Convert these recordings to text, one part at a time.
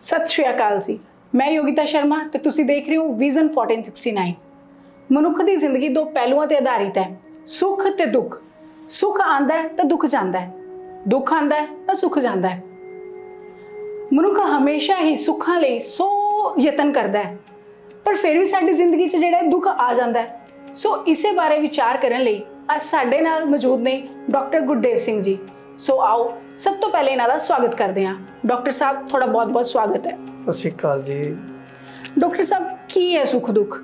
सत श्री अकाल जी, मैं योगिता शर्मा ते तुसी देख रहे हो विजन 1469। मनुख की जिंदगी दो पहलुओं ते आधारित है, सुख ते दुख। सुख आंदा है तो दुख जांदा है, दुख आंदा है तो सुख जांदा है। मनुख हमेशा ही सुखां लई सौ यतन करता है, पर फिर भी साडी जिंदगी च जिहड़ा दुख आ जांदा है। सो इसे बारे विचार करन लई अज साडे नाल मौजूद ने डॉक्टर गुरदेव सिंह जी। सो आओ सब तो पहले इन्हां दा स्वागत करते हैं। डॉक्टर साहब थोड़ा बहुत बहुत स्वागत है। सत श्री अकाल जी। डॉक्टर साहब की है सुख दुख?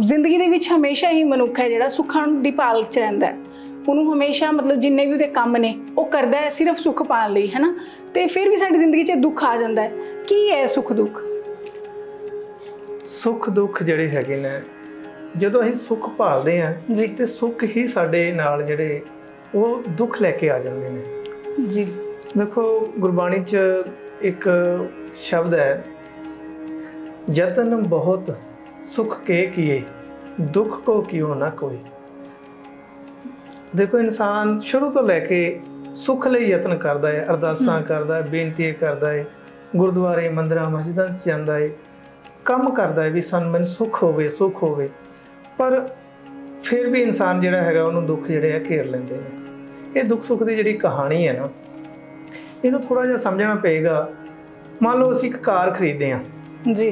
जिंदगी दे विच हमेशा ही मनुख है जिहड़ा सुखां दी भाल च रहिंदा है। उन्होंने हमेशा मतलब जिन्ने भी उहदे काम ने वो करदा है सिर्फ सुख पाने लई, है ना। ते फिर भी साडी जिंदगी च दुख आ जांदा है। की है सुख दुख? सुख दुख ਜਿਹੜੇ ਹੈਗੇ ਨੇ, ਜਦੋਂ ਅਸੀਂ ਸੁਖ ਭਾਲਦੇ ਆ ਜੀ ਤੇ ਸੁਖ ਹੀ ਸਾਡੇ ਨਾਲ ਜਿਹੜੇ ਉਹ ਦੁੱਖ ਲੈ ਕੇ ਆ ਜਾਂਦੇ ਨੇ ਜੀ। ਦੇਖੋ ਗੁਰਬਾਣੀ 'ਚ ਇੱਕ ਸ਼ਬਦ ਹੈ, ਯਤਨ ਬਹੁਤ ਸੁਖ ਕੇ ਕੀਏ ਦੁੱਖ ਕੋ ਕਿਉ ਨਾ ਕੋਈ। ਦੇਖੋ ਇਨਸਾਨ ਸ਼ੁਰੂ ਤੋਂ ਲੈ ਕੇ ਸੁਖ ਲਈ ਯਤਨ ਕਰਦਾ ਹੈ, ਅਰਦਾਸਾਂ ਕਰਦਾ ਹੈ, ਬੇਨਤੀ ਕਰਦਾ ਹੈ, ਗੁਰਦੁਆਰੇ ਮੰਦਿਰਾਂ ਮਸਜਿਦਾਂ 'ਚ ਜਾਂਦਾ ਹੈ, ਕੰਮ ਕਰਦਾ ਹੈ ਵੀ ਮੈਨੂੰ ਸੁਖ ਹੋਵੇ, ਪਰ ਫਿਰ ਵੀ ਇਨਸਾਨ ਜਿਹੜਾ ਹੈਗਾ ਉਹਨੂੰ ਦੁੱਖ ਜਿਹੜੇ ਆ ਘੇਰ ਲੈਂਦੇ ਨੇ। ਇਹ ਦੁੱਖ ਸੁੱਖ ਦੀ ਜਿਹੜੀ ਕਹਾਣੀ ਹੈ ਨਾ, ਇਹਨੂੰ ਥੋੜਾ ਜਿਹਾ ਸਮਝਣਾ ਪਏਗਾ। ਮੰਨ ਲਓ ਅਸੀਂ ਇੱਕ ਕਾਰ ਖਰੀਦਦੇ ਹਾਂ ਜੀ,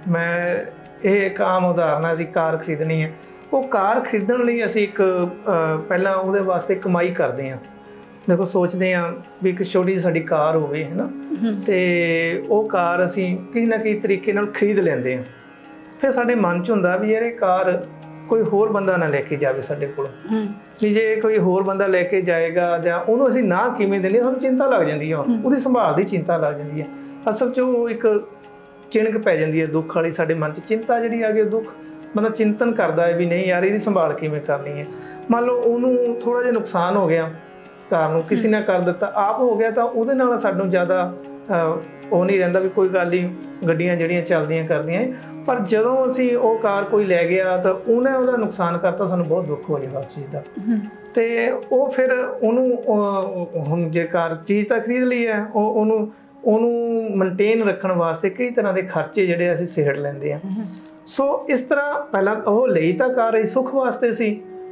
ਮੈਂ ਇਹ ਇੱਕ ਆਮ ਉਦਾਹਰਨ ਹੈ, ਅਸੀਂ ਕਾਰ ਖਰੀਦਣੀ ਹੈ। ਉਹ ਕਾਰ ਖਰੀਦਣ ਲਈ ਅਸੀਂ ਇੱਕ ਪਹਿਲਾਂ ਉਹਦੇ ਵਾਸਤੇ ਕਮਾਈ ਕਰਦੇ ਹਾਂ। देखो सोचते हैं भी एक छोटी जी साडी कार होवे, है ना, तो वो कार असी किसी ना किसी तरीके नाल खरीद लेंदे हैं। फिर साडे मन च हुंदा भी यार ये कार कोई होर बंदा ना लेके जावे साडे कोल, भी जे कोई होर बंदा लेके जाएगा जां उहनूं असीं ना किवें देनी, सानूं चिंता लग जांदी है, उहदी संभाल दी चिंता लग जांदी है। असल च वो एक चिणक पै जांदी है दुख वाली, साडे मन च चिंता जिहड़ी आ गई, दुख मतलब चिंतन करदा है भी नहीं यार इहदी संभाल किवें करनी है। मान लो उहनूं थोड़ा जिहा नुकसान हो गया, कार नूं किसी ने कर दिता, आप हो गया, तो उहदे नाल सानूं ज़्यादा वो नहीं रहिंदा भी कोई गल नहीं, गड्डियां जिहड़ियां चलदियां करदियां। पर जदों असीं वो कार कोई लै गया तो उहने उहदा नुकसान करता, सानूं बहुत दुख हो जाएगा उस चीज़ का। तो वो फिर उहनूं हुण जे कार चीज़ तो खरीद ली है, उहनूं मेनटेन रखण वास्ते कई तरह के खर्चे जिहड़े असीं सेड़ लैंदे आ। सो इस तरह पहलां वो लई तां कार सुख वास्ते सी,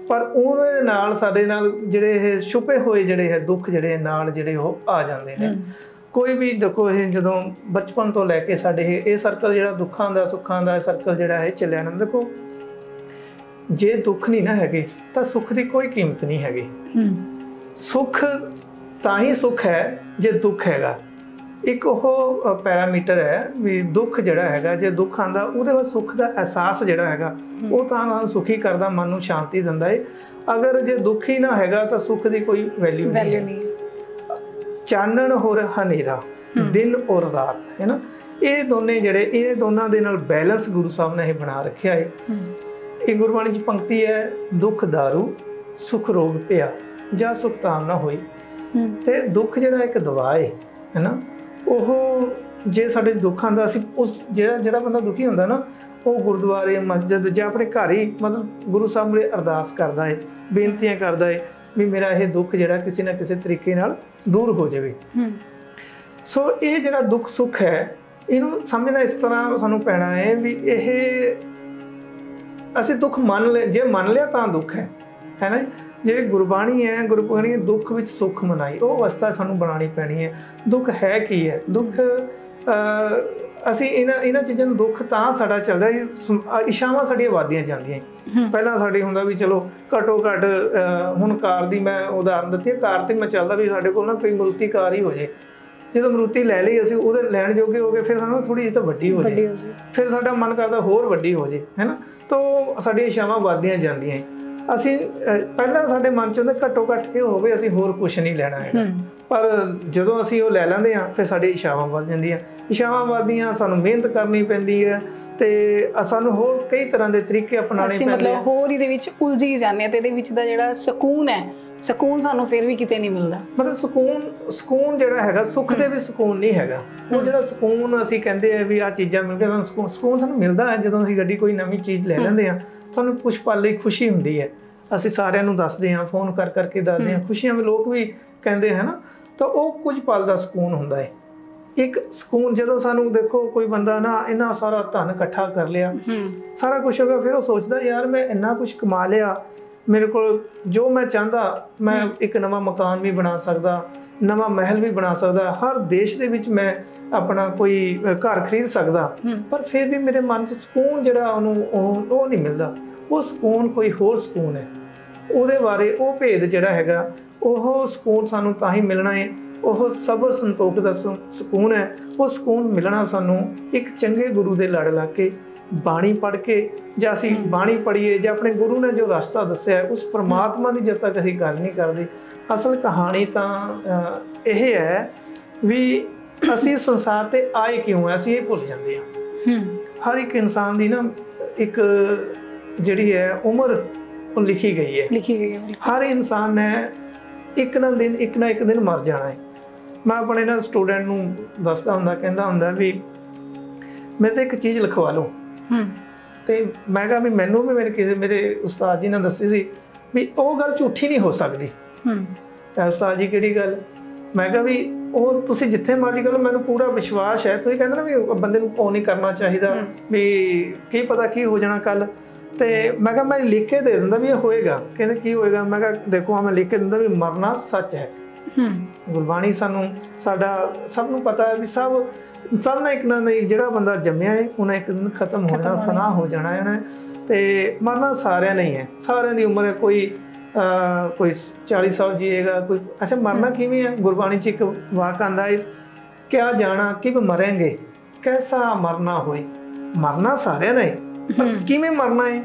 पर ਉਹਦੇ ਨਾਲ ਸਾਡੇ ਨਾਲ ਜਿਹੜੇ ਇਹ ਛੁਪੇ ਹੋਏ ਜਿਹੜੇ ਹੈ ਦੁੱਖ ਜਿਹੜੇ ਨਾਲ ਜਿਹੜੇ ਉਹ ਆ ਜਾਂਦੇ ਨੇ। ਕੋਈ ਵੀ ਦੇਖੋ ਇਹ ਜਦੋਂ ਬਚਪਨ ਤੋਂ ਲੈ ਕੇ ਸਾਡੇ ਇਹ ਸਰਕਲ ਜਿਹੜਾ ਦੁੱਖਾਂ ਦਾ ਸੁੱਖਾਂ ਦਾ ਸਰਕਲ ਜਿਹੜਾ ਹੈ ਚੱਲਿਆ ਨਾ। ਦੇਖੋ ਜੇ ਦੁੱਖ ਨਹੀਂ ਨਾ ਹੈਗੇ ਤਾਂ ਸੁੱਖ ਦੀ ਕੋਈ ਕੀਮਤ ਨਹੀਂ ਹੈਗੀ। ਸੁੱਖ ਤਾਂ ਹੀ ਸੁੱਖ ਹੈ ਜੇ ਦੁੱਖ ਹੈਗਾ। ਇੱਕ ਉਹ ਪੈਰਾਮੀਟਰ ਹੈ ਵੀ ਦੁੱਖ ਜਿਹੜਾ ਹੈਗਾ, ਜੇ ਦੁੱਖ ਆਉਂਦਾ ਉਹਦੇ ਬਾਅਦ ਸੁੱਖ ਦਾ ਅਹਿਸਾਸ ਜਿਹੜਾ ਹੈਗਾ ਉਹ ਤਾਂ ਸਾਨੂੰ ਸੁਖੀ ਕਰਦਾ, ਮਨ ਨੂੰ ਸ਼ਾਂਤੀ ਦਿੰਦਾ ਹੈ। ਅਗਰ ਜੇ ਦੁੱਖ ਹੀ ਨਾ ਹੈਗਾ ਤਾਂ ਸੁੱਖ ਦੀ ਕੋਈ ਵੈਲਿਊ ਨਹੀਂ। ਚਾਨਣ ਹੋਰ ਹਨੇਰਾ, ਦਿਨ ਔਰ ਰਾਤ, ਹੈ ਨਾ, ਇਹ ਦੋਨੇ ਜਿਹੜੇ ਇਹ ਦੋਨਾਂ ਦੇ ਨਾਲ ਬੈਲੈਂਸ ਗੁਰੂ ਸਾਹਿਬ ਨੇ ਇਹ ਬਣਾ ਰੱਖਿਆ ਹੈ। ਇਹ ਗੁਰਬਾਣੀ 'ਚ ਪੰਕਤੀ ਹੈ, ਦੁੱਖ ਦਾਰੂ ਸੁਖ ਰੋਗ ਪਿਆ ਜਾਂ ਸੁਖ ਤਾਮ ਨਾ ਹੋਈ। ਤੇ ਦੁੱਖ ਜਿਹੜਾ ਇੱਕ ਦਵਾ ਹੈ ਨਾ, ਉਹ ਜੇ ਸਾਡੇ ਦੁੱਖਾਂ ਦਾ ਅਸੀਂ ਉਸ ਜਿਹੜਾ ਬੰਦਾ ਦੁਖੀ ਹੁੰਦਾ ਨਾ, ਉਹ ਗੁਰਦੁਆਰੇ ਮਸਜਿਦ ਜਾਂ ਆਪਣੇ ਘਰ ਹੀ ਮਤਲਬ ਗੁਰੂ ਸਾਹਿਬ ਨੇ ਅਰਦਾਸ ਕਰਦਾ ਹੈ, ਬੇਨਤੀਆਂ ਕਰਦਾ ਹੈ ਵੀ ਮੇਰਾ ਇਹ ਦੁੱਖ ਜਿਹੜਾ ਕਿਸੇ ਨਾ ਕਿਸੇ ਤਰੀਕੇ ਨਾਲ ਦੂਰ ਹੋ ਜਾਵੇ। ਸੋ ਇਹ ਜਿਹੜਾ ਦੁੱਖ ਸੁੱਖ ਹੈ ਇਹਨੂੰ ਸਮਝਣਾ ਇਸ ਤਰ੍ਹਾਂ ਸਾਨੂੰ ਪੈਣਾ ਹੈ ਵੀ ਇਹ ਅਸੀਂ ਦੁੱਖ ਜੇ ਮੰਨ ਲਿਆ ਤਾਂ ਦੁੱਖ ਹੈ ਨਾ। ਜਿਹੜੀ ਗੁਰਬਾਣੀ ਹੈ, ਗੁਰਬਾਣੀ ਦੁੱਖ ਵਿੱਚ ਸੁੱਖ ਮਨਾਈ, ਉਹ ਅਵਸਥਾ ਸਾਨੂੰ ਬਣਾਉਣੀ ਪੈਣੀ ਹੈ। ਦੁੱਖ ਹੈ ਕੀ ਹੈ? ਦੁੱਖ ਅਸੀਂ ਇਹਨਾਂ ਚੀਜ਼ਾਂ ਨੂੰ ਦੁੱਖ ਤਾਂ ਸਾਡਾ ਚੱਲਦਾ, ਇਛਾਵਾਂ ਸਾਡੀਆਂ ਵੱਧਦੀਆਂ ਜਾਂਦੀਆਂ। ਪਹਿਲਾਂ ਸਾਡੀ ਹੁੰਦਾ ਵੀ ਚਲੋ ਘੱਟੋ ਘੱਟ ਹੁਣ ਕਾਰ ਦੀ ਮੈਂ ਉਦਾਹਰਨ ਦਿੱਤੀ ਹੈ, ਕਾਰ ਤੇ ਮੈਂ ਚੱਲਦਾ ਵੀ ਸਾਡੇ ਕੋਲ ਨਾ ਕੋਈ ਮਰੂਤੀ ਕਾਰ ਹੀ ਹੋ ਜੇ। ਜਦੋਂ ਮਰੂਤੀ ਲੈ ਲਈ ਅਸੀਂ ਉਹਦੇ ਲੈਣ ਜੋਗੇ ਹੋ ਗਏ, ਫਿਰ ਸਾਨੂੰ ਥੋੜ੍ਹੀ ਜਿਹੀ ਤਾਂ ਵੱਡੀ ਹੋ ਜੇ, ਫਿਰ ਸਾਡਾ ਮਨ ਕਰਦਾ ਹੋਰ ਵੱਡੀ ਹੋ ਜੇ, ਹੈ ਨਾ। ਤਾਂ ਸਾਡੀਆਂ ਇਛਾਵਾਂ ਵੱਧਦੀਆਂ ਜਾਂਦੀਆਂ। ਅਸੀਂ ਪਹਿਲਾਂ ਸਾਡੇ ਮਨ 'ਚ ਹੁੰਦਾ ਘੱਟੋ ਘੱਟ ਇਹ ਹੋਵੇ ਅਸੀਂ ਹੋਰ ਕੁਛ ਨਹੀਂ ਲੈਣਾ ਹੈਗਾ, ਪਰ ਜਦੋਂ ਅਸੀਂ ਉਹ ਲੈ ਲੈਂਦੇ ਹਾਂ ਫਿਰ ਸਾਡੀ ਇਛਾਵਾਂ ਵੱਧ ਜਾਂਦੀਆਂ। ਇਛਾਵਾਂ ਵੱਧਦੀਆਂ, ਸਾਨੂੰ ਮਿਹਨਤ ਕਰਨੀ ਪੈਂਦੀ ਹੈ ਤੇ ਸਾਨੂੰ ਹੋਰ ਕਈ ਤਰ੍ਹਾਂ ਦੇ ਤਰੀਕੇ ਅਪਣਾਉਣੇ ਪੈਂਦੇ। ਮਤਲਬ ਹੋਰ ਇਹਦੇ ਵਿੱਚ ਉਲਝੀ ਜਾਂਦੇ ਆ ਤੇ ਇਹਦੇ ਵਿੱਚ ਦਾ ਜਿਹੜਾ ਸਕੂਨ ਹੈ, ਸਕੂਨ ਸਾਨੂੰ ਫਿਰ ਵੀ ਕਿਤੇ ਨਹੀਂ ਮਿਲਦਾ। ਮਤਲਬ ਸਕੂਨ ਜਿਹੜਾ ਹੈਗਾ, ਸੁੱਖ ਦੇ ਵਿੱਚ ਸਕੂਨ ਨਹੀਂ ਹੈਗਾ। ਉਹ ਜਿਹੜਾ ਸਕੂਨ ਅਸੀਂ ਕਹਿੰਦੇ ਆ ਵੀ ਆਹ ਚੀਜ਼ਾਂ ਮਿਲ ਕੇ ਸਾਨੂੰ ਸਕੂਨ ਸਾਨੂੰ ਮਿਲਦਾ ਹੈ ਜਦੋਂ ਅਸੀਂ ਗੱਡੀ ਕੋਈ ਨਵੀਂ ਚੀਜ਼ ਲੈ ਲੈਂਦੇ ਹਾਂ, ਸਾਨੂੰ ਕੁਛ ਪਲ ਲਈ ਖੁਸ਼ੀ ਹੁੰਦੀ ਹੈ। ਅਸੀਂ ਸਾਰਿਆਂ ਨੂੰ ਦੱਸਦੇ ਹਾਂ, ਫੋਨ ਕਰਕੇ ਦੱਸਦੇ ਹਾਂ, ਖੁਸ਼ੀਆਂ ਵੀ ਲੋਕ ਵੀ ਕਹਿੰਦੇ ਹੈ ਨਾ, ਤਾਂ ਉਹ ਕੁਝ ਪਲ ਦਾ ਸਕੂਨ ਹੁੰਦਾ ਹੈ। ਇੱਕ ਸਕੂਨ ਜਦੋਂ ਸਾਨੂੰ ਦੇਖੋ ਕੋਈ ਬੰਦਾ ਨਾ ਇੰਨਾ ਸਾਰਾ ਧਨ ਇਕੱਠਾ ਕਰ ਲਿਆ, ਸਾਰਾ ਕੁਝ ਹੋ ਗਿਆ, ਫਿਰ ਉਹ ਸੋਚਦਾ ਯਾਰ ਮੈਂ ਇੰਨਾ ਕੁਝ ਕਮਾ ਲਿਆ, ਮੇਰੇ ਕੋਲ ਜੋ ਮੈਂ ਚਾਹੁੰਦਾ, ਮੈਂ ਇੱਕ ਨਵਾਂ ਮਕਾਨ ਵੀ ਬਣਾ ਸਕਦਾ, ਨਵਾਂ ਮਹਿਲ ਵੀ ਬਣਾ ਸਕਦਾ, ਹਰ ਦੇਸ਼ ਦੇ ਵਿੱਚ ਮੈਂ ਆਪਣਾ ਕੋਈ ਘਰ ਖਰੀਦ ਸਕਦਾ, ਪਰ ਫਿਰ ਵੀ ਮੇਰੇ ਮਨ 'ਚ ਸਕੂਨ ਜਿਹੜਾ ਉਹਨੂੰ ਉਹ ਨਹੀਂ ਮਿਲਦਾ। ਉਹ ਸਕੂਨ ਕੋਈ ਹੋਰ ਸਕੂਨ ਹੈ, ਉਹਦੇ ਬਾਰੇ ਉਹ ਭੇਦ ਜਿਹੜਾ ਹੈਗਾ, ਉਹ ਸਕੂਨ ਸਾਨੂੰ ਤਾਂ ਹੀ ਮਿਲਣਾ ਹੈ। ਉਹ ਸਬਰ ਸੰਤੋਖ ਦਾ ਸਕੂਨ ਹੈ। ਉਹ ਸਕੂਨ ਮਿਲਣਾ ਸਾਨੂੰ ਇੱਕ ਚੰਗੇ ਗੁਰੂ ਦੇ ਲੜ ਲਾ ਕੇ, ਬਾਣੀ ਪੜ੍ਹ ਕੇ, ਜਾਂ ਅਸੀਂ ਬਾਣੀ ਪੜ੍ਹੀਏ, ਜਾਂ ਆਪਣੇ ਗੁਰੂ ਨੇ ਜੋ ਰਸਤਾ ਦੱਸਿਆ ਉਸ ਪਰਮਾਤਮਾ ਦੀ ਜਦ ਤੱਕ ਅਸੀਂ ਗੱਲ ਨਹੀਂ ਕਰਦੇ। ਅਸਲ ਕਹਾਣੀ ਤਾਂ ਇਹ ਹੈ ਵੀ ਅਸੀਂ ਸੰਸਾਰ ਤੇ ਆਏ ਕਿਉਂ ਹੈ, ਅਸੀਂ ਇਹ ਭੁੱਲ ਜਾਂਦੇ ਹਾਂ। ਹਰ ਇੱਕ ਇਨਸਾਨ ਦੀ ਨਾ ਇੱਕ ਜਿਹੜੀ ਹੈ ਉਮਰ ਉਹ ਲਿਖੀ ਗਈ ਹੈ। ਹਰ ਇਨਸਾਨ ਨੇ ਇੱਕ ਨਾ ਇੱਕ ਦਿਨ ਮਰ ਜਾਣਾ ਹੈ। ਮੈਂ ਆਪਣੇ ਨਾ ਸਟੂਡੈਂਟ ਨੂੰ ਦੱਸਦਾ ਹੁੰਦਾ, ਕਹਿੰਦਾ ਹੁੰਦਾ ਵੀ ਮੈਂ ਤਾਂ ਇੱਕ ਚੀਜ਼ ਲਿਖਵਾ ਲਓ, ਤੇ ਮੈਂ ਕਿਹਾ ਵੀ ਮੈਨੂੰ ਵੀ ਮੇਰੇ ਉਸਤਾਦ ਜੀ ਨੇ ਦੱਸੀ ਸੀ ਵੀ ਉਹ ਗੱਲ ਝੂਠੀ ਨਹੀਂ ਹੋ ਸਕਦੀ। ਉਸਤਾਦ ਜੀ ਕਿਹੜੀ ਗੱਲ? ਮੈਂ ਕਿਹਾ ਵੀ ਉਹ ਤੁਸੀਂ ਜਿੱਥੇ ਮਰਜ਼ੀ ਕਰੋ, ਮੈਨੂੰ ਪੂਰਾ ਵਿਸ਼ਵਾਸ ਹੈ। ਤੁਸੀਂ ਕਹਿੰਦੇ ਨਾ ਵੀ ਬੰਦੇ ਨੂੰ ਉਹ ਨਹੀਂ ਕਰਨਾ ਚਾਹੀਦਾ, ਵੀ ਕੀ ਪਤਾ ਕੀ ਹੋ ਜਾਣਾ ਕੱਲ। ਤੇ ਮੈਂ ਕਿਹਾ ਮੈਂ ਲਿਖ ਕੇ ਦੇ ਦਿੰਦਾ ਵੀ ਇਹ ਹੋਏਗਾ। ਕਹਿੰਦੇ ਕੀ ਹੋਏਗਾ? ਮੈਂ ਕਿਹਾ ਦੇਖੋ ਮੈਂ ਲਿਖ ਕੇ ਦਿੰਦਾ ਵੀ ਮਰਨਾ ਸੱਚ ਹੈ। ਗੁਰਬਾਣੀ ਸਾਨੂੰ ਸਾਡਾ ਸਭ ਨੂੰ ਪਤਾ ਹੈ ਵੀ ਸਭ ਨੇ ਇੱਕ ਨਾ ਜਿਹੜਾ ਬੰਦਾ ਜੰਮਿਆ ਹੈ ਉਹਨੇ ਇੱਕ ਦਿਨ ਖਤਮ ਹੋ ਜਾਣਾ, ਫਨਾ ਹੋ ਜਾਣਾ ਹੈ ਉਹਨੇ, ਤੇ ਮਰਨਾ ਸਾਰਿਆਂ ਨੇ ਹੀ ਹੈ। ਸਾਰਿਆਂ ਦੀ ਉਮਰ ਹੈ, ਕੋਈ 40 ਸਾਲ ਜੀਏਗਾ, ਕੋਈ ਅੱਛਾ ਮਰਨਾ ਕਿਵੇਂ ਹੈ? ਗੁਰਬਾਣੀ 'ਚ ਇੱਕ ਵਾਕ ਆਉਂਦਾ ਹੈ, ਕਿਆ ਜਾਣਾ ਕਿ ਮਰਾਂਗੇ ਕੈਸਾ ਮਰਨਾ ਹੋਏ। ਮਰਨਾ ਸਾਰਿਆਂ ਨੇ, ਕਿਵੇਂ ਮਰਨਾ ਹੈ,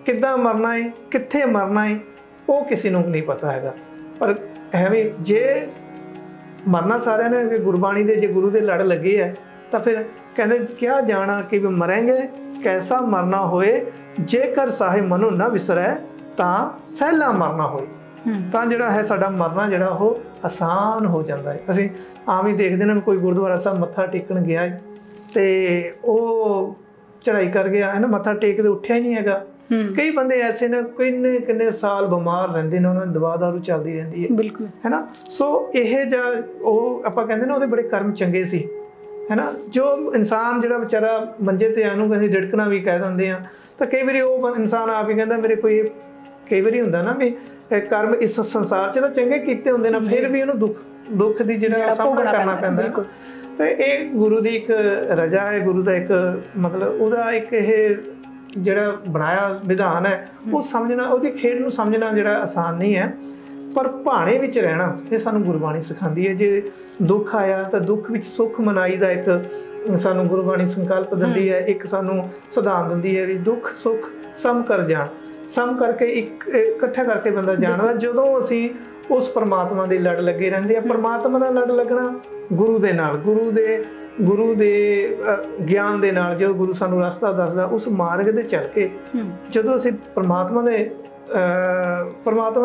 ਕਿੱਦਾਂ ਮਰਨਾ ਹੈ, ਕਿੱਥੇ ਮਰਨਾ ਹੈ, ਉਹ ਕਿਸੇ ਨੂੰ ਨਹੀਂ ਪਤਾ ਹੈਗਾ। ਪਰ ਐਵੇਂ ਜੇ ਮਰਨਾ ਸਾਰਿਆਂ ਨੇ, ਗੁਰਬਾਣੀ ਦੇ ਜੇ ਗੁਰੂ ਦੇ ਲੜ ਲੱਗੇ ਹੈ ਤਾਂ ਫਿਰ ਕਹਿੰਦੇ ਕਿਆ ਜਾਣਾ ਕਿ ਮਰਾਂਗੇ ਕੈਸਾ ਮਰਨਾ ਹੋਏ, ਜੇਕਰ ਸਾਹਿਬ ਮਨੁ ਨਾ ਵਿਸਰੈ ਤਾਂ ਸਹਿਲਾ ਮਰਨਾ ਹੋਏ। ਤਾਂ ਜਿਹੜਾ ਹੈ ਸਾਡਾ ਮਰਨਾ ਜਿਹੜਾ ਉਹ ਆਸਾਨ ਹੋ ਜਾਂਦਾ ਹੈ। ਅਸੀਂ ਆਮ ਹੀ ਦੇਖਦੇ ਨੇ ਕੋਈ ਗੁਰਦੁਆਰਾ ਸਾਹਿਬ ਮੱਥਾ ਟੇਕਣ ਗਿਆ ਹੈ ਤੇ ਉਹ ਚੜਾਈ ਕਰ ਗਿਆ ਹੈ ਨਾ, ਮੱਥਾ ਟੇਕ ਕੇ ਉੱਠਿਆ ਹੀ ਨਹੀਂ ਹੈਗਾ। ਕਈ ਬੰਦੇ ਐਸੇ ਨੇ ਕਿੰਨੇ ਸਾਲ ਬਿਮਾਰ ਰਹਿੰਦੇ ਨੇ, ਉਹਨਾਂ ਦੀ ਦਵਾ ਦਾਰੂ ਚੱਲਦੀ ਰਹਿੰਦੀ ਹੈ, ਬਿਲਕੁਲ ਹੈ ਨਾ। ਸੋ ਇਹ ਜਾਂ ਉਹ ਆਪਾਂ ਕਹਿੰਦੇ ਨਾ ਉਹਦੇ ਬੜੇ ਕਰਮ ਚੰਗੇ ਸੀ, ਹੈ ਨਾ। ਜੋ ਇਨਸਾਨ ਜਿਹੜਾ ਵਿਚਾਰਾ ਮੰਜੇ ਤੇ ਆਨੂੰ ਅਸੀਂ ਡਿੜਕਣਾ ਵੀ ਕਹਿ ਦਿੰਦੇ ਹਾਂ, ਤਾਂ ਕਈ ਵਾਰੀ ਉਹ ਇਨਸਾਨ ਆਪ ਹੀ ਕਹਿੰਦਾ ਮੇਰੇ ਕੋਈ, ਕਈ ਵਾਰੀ ਹੁੰਦਾ ਨਾ ਵੀ ਕਰਮ ਇਸ ਸੰਸਾਰ 'ਚ ਤਾਂ ਚੰਗੇ ਕੀਤੇ ਹੁੰਦੇ ਨੇ, ਫਿਰ ਵੀ ਉਹਨੂੰ ਦੁੱਖ ਦੀ ਜਿਹੜਾ ਸਾਹਮਣਾ ਕਰਨਾ ਪੈਂਦਾ। ਤੇ ਇਹ ਗੁਰੂ ਦੀ ਇੱਕ ਰਜਾ ਹੈ, ਗੁਰੂ ਦਾ ਇੱਕ ਮਤਲਬ ਉਹਦਾ ਇੱਕ ਇਹ ਜਿਹੜਾ ਬਣਾਇਆ ਵਿਧਾਨ ਹੈ, ਉਹ ਸਮਝਣਾ, ਉਹਦੀ ਖੇਡ ਨੂੰ ਸਮਝਣਾ ਜਿਹੜਾ ਆਸਾਨ ਨਹੀਂ ਹੈ। ਪਰ ਭਾਣੇ ਵਿੱਚ ਰਹਿਣਾ ਇਹ ਸਾਨੂੰ ਗੁਰਬਾਣੀ ਸਿਖਾਉਂਦੀ ਹੈ। ਜੇ ਦੁੱਖ ਆਇਆ ਤਾਂ ਦੁੱਖ ਵਿੱਚ ਸੁੱਖ ਮਨਾਈ ਦਾ ਇੱਕ ਸਾਨੂੰ ਗੁਰਬਾਣੀ ਸੰਕਲਪ ਦਿੰਦੀ ਹੈ, ਇੱਕ ਸਾਨੂੰ ਸਿਧਾਂਤ ਦਿੰਦੀ ਹੈ ਵੀ ਦੁੱਖ ਸੁੱਖ ਸਮ ਕਰ ਜਾਣ, ਸਮ ਕਰਕੇ ਇਕੱਠਾ ਕਰਕੇ ਬੰਦਾ ਜਾਣਦਾ। ਜਦੋਂ ਅਸੀਂ ਉਸ ਪਰਮਾਤਮਾ ਦੇ ਲੜ ਲੱਗੇ ਰਹਿੰਦੇ ਆ, ਪਰਮਾਤਮਾ ਦਾ ਲੜ ਲੱਗਣਾ ਗੁਰੂ ਦੇ ਨਾਲ, ਗੁਰੂ ਦੇ ਗਿਆਨ ਦੇ ਨਾਲ, ਜੋ ਗੁਰੂ ਸਾਨੂੰ ਰਸਤਾ ਦੱਸਦਾ ਉਸ ਮਾਰਗ ਤੇ ਚੱਲ ਕੇ ਜਦੋਂ ਅਸੀਂ ਪਰਮਾਤਮਾ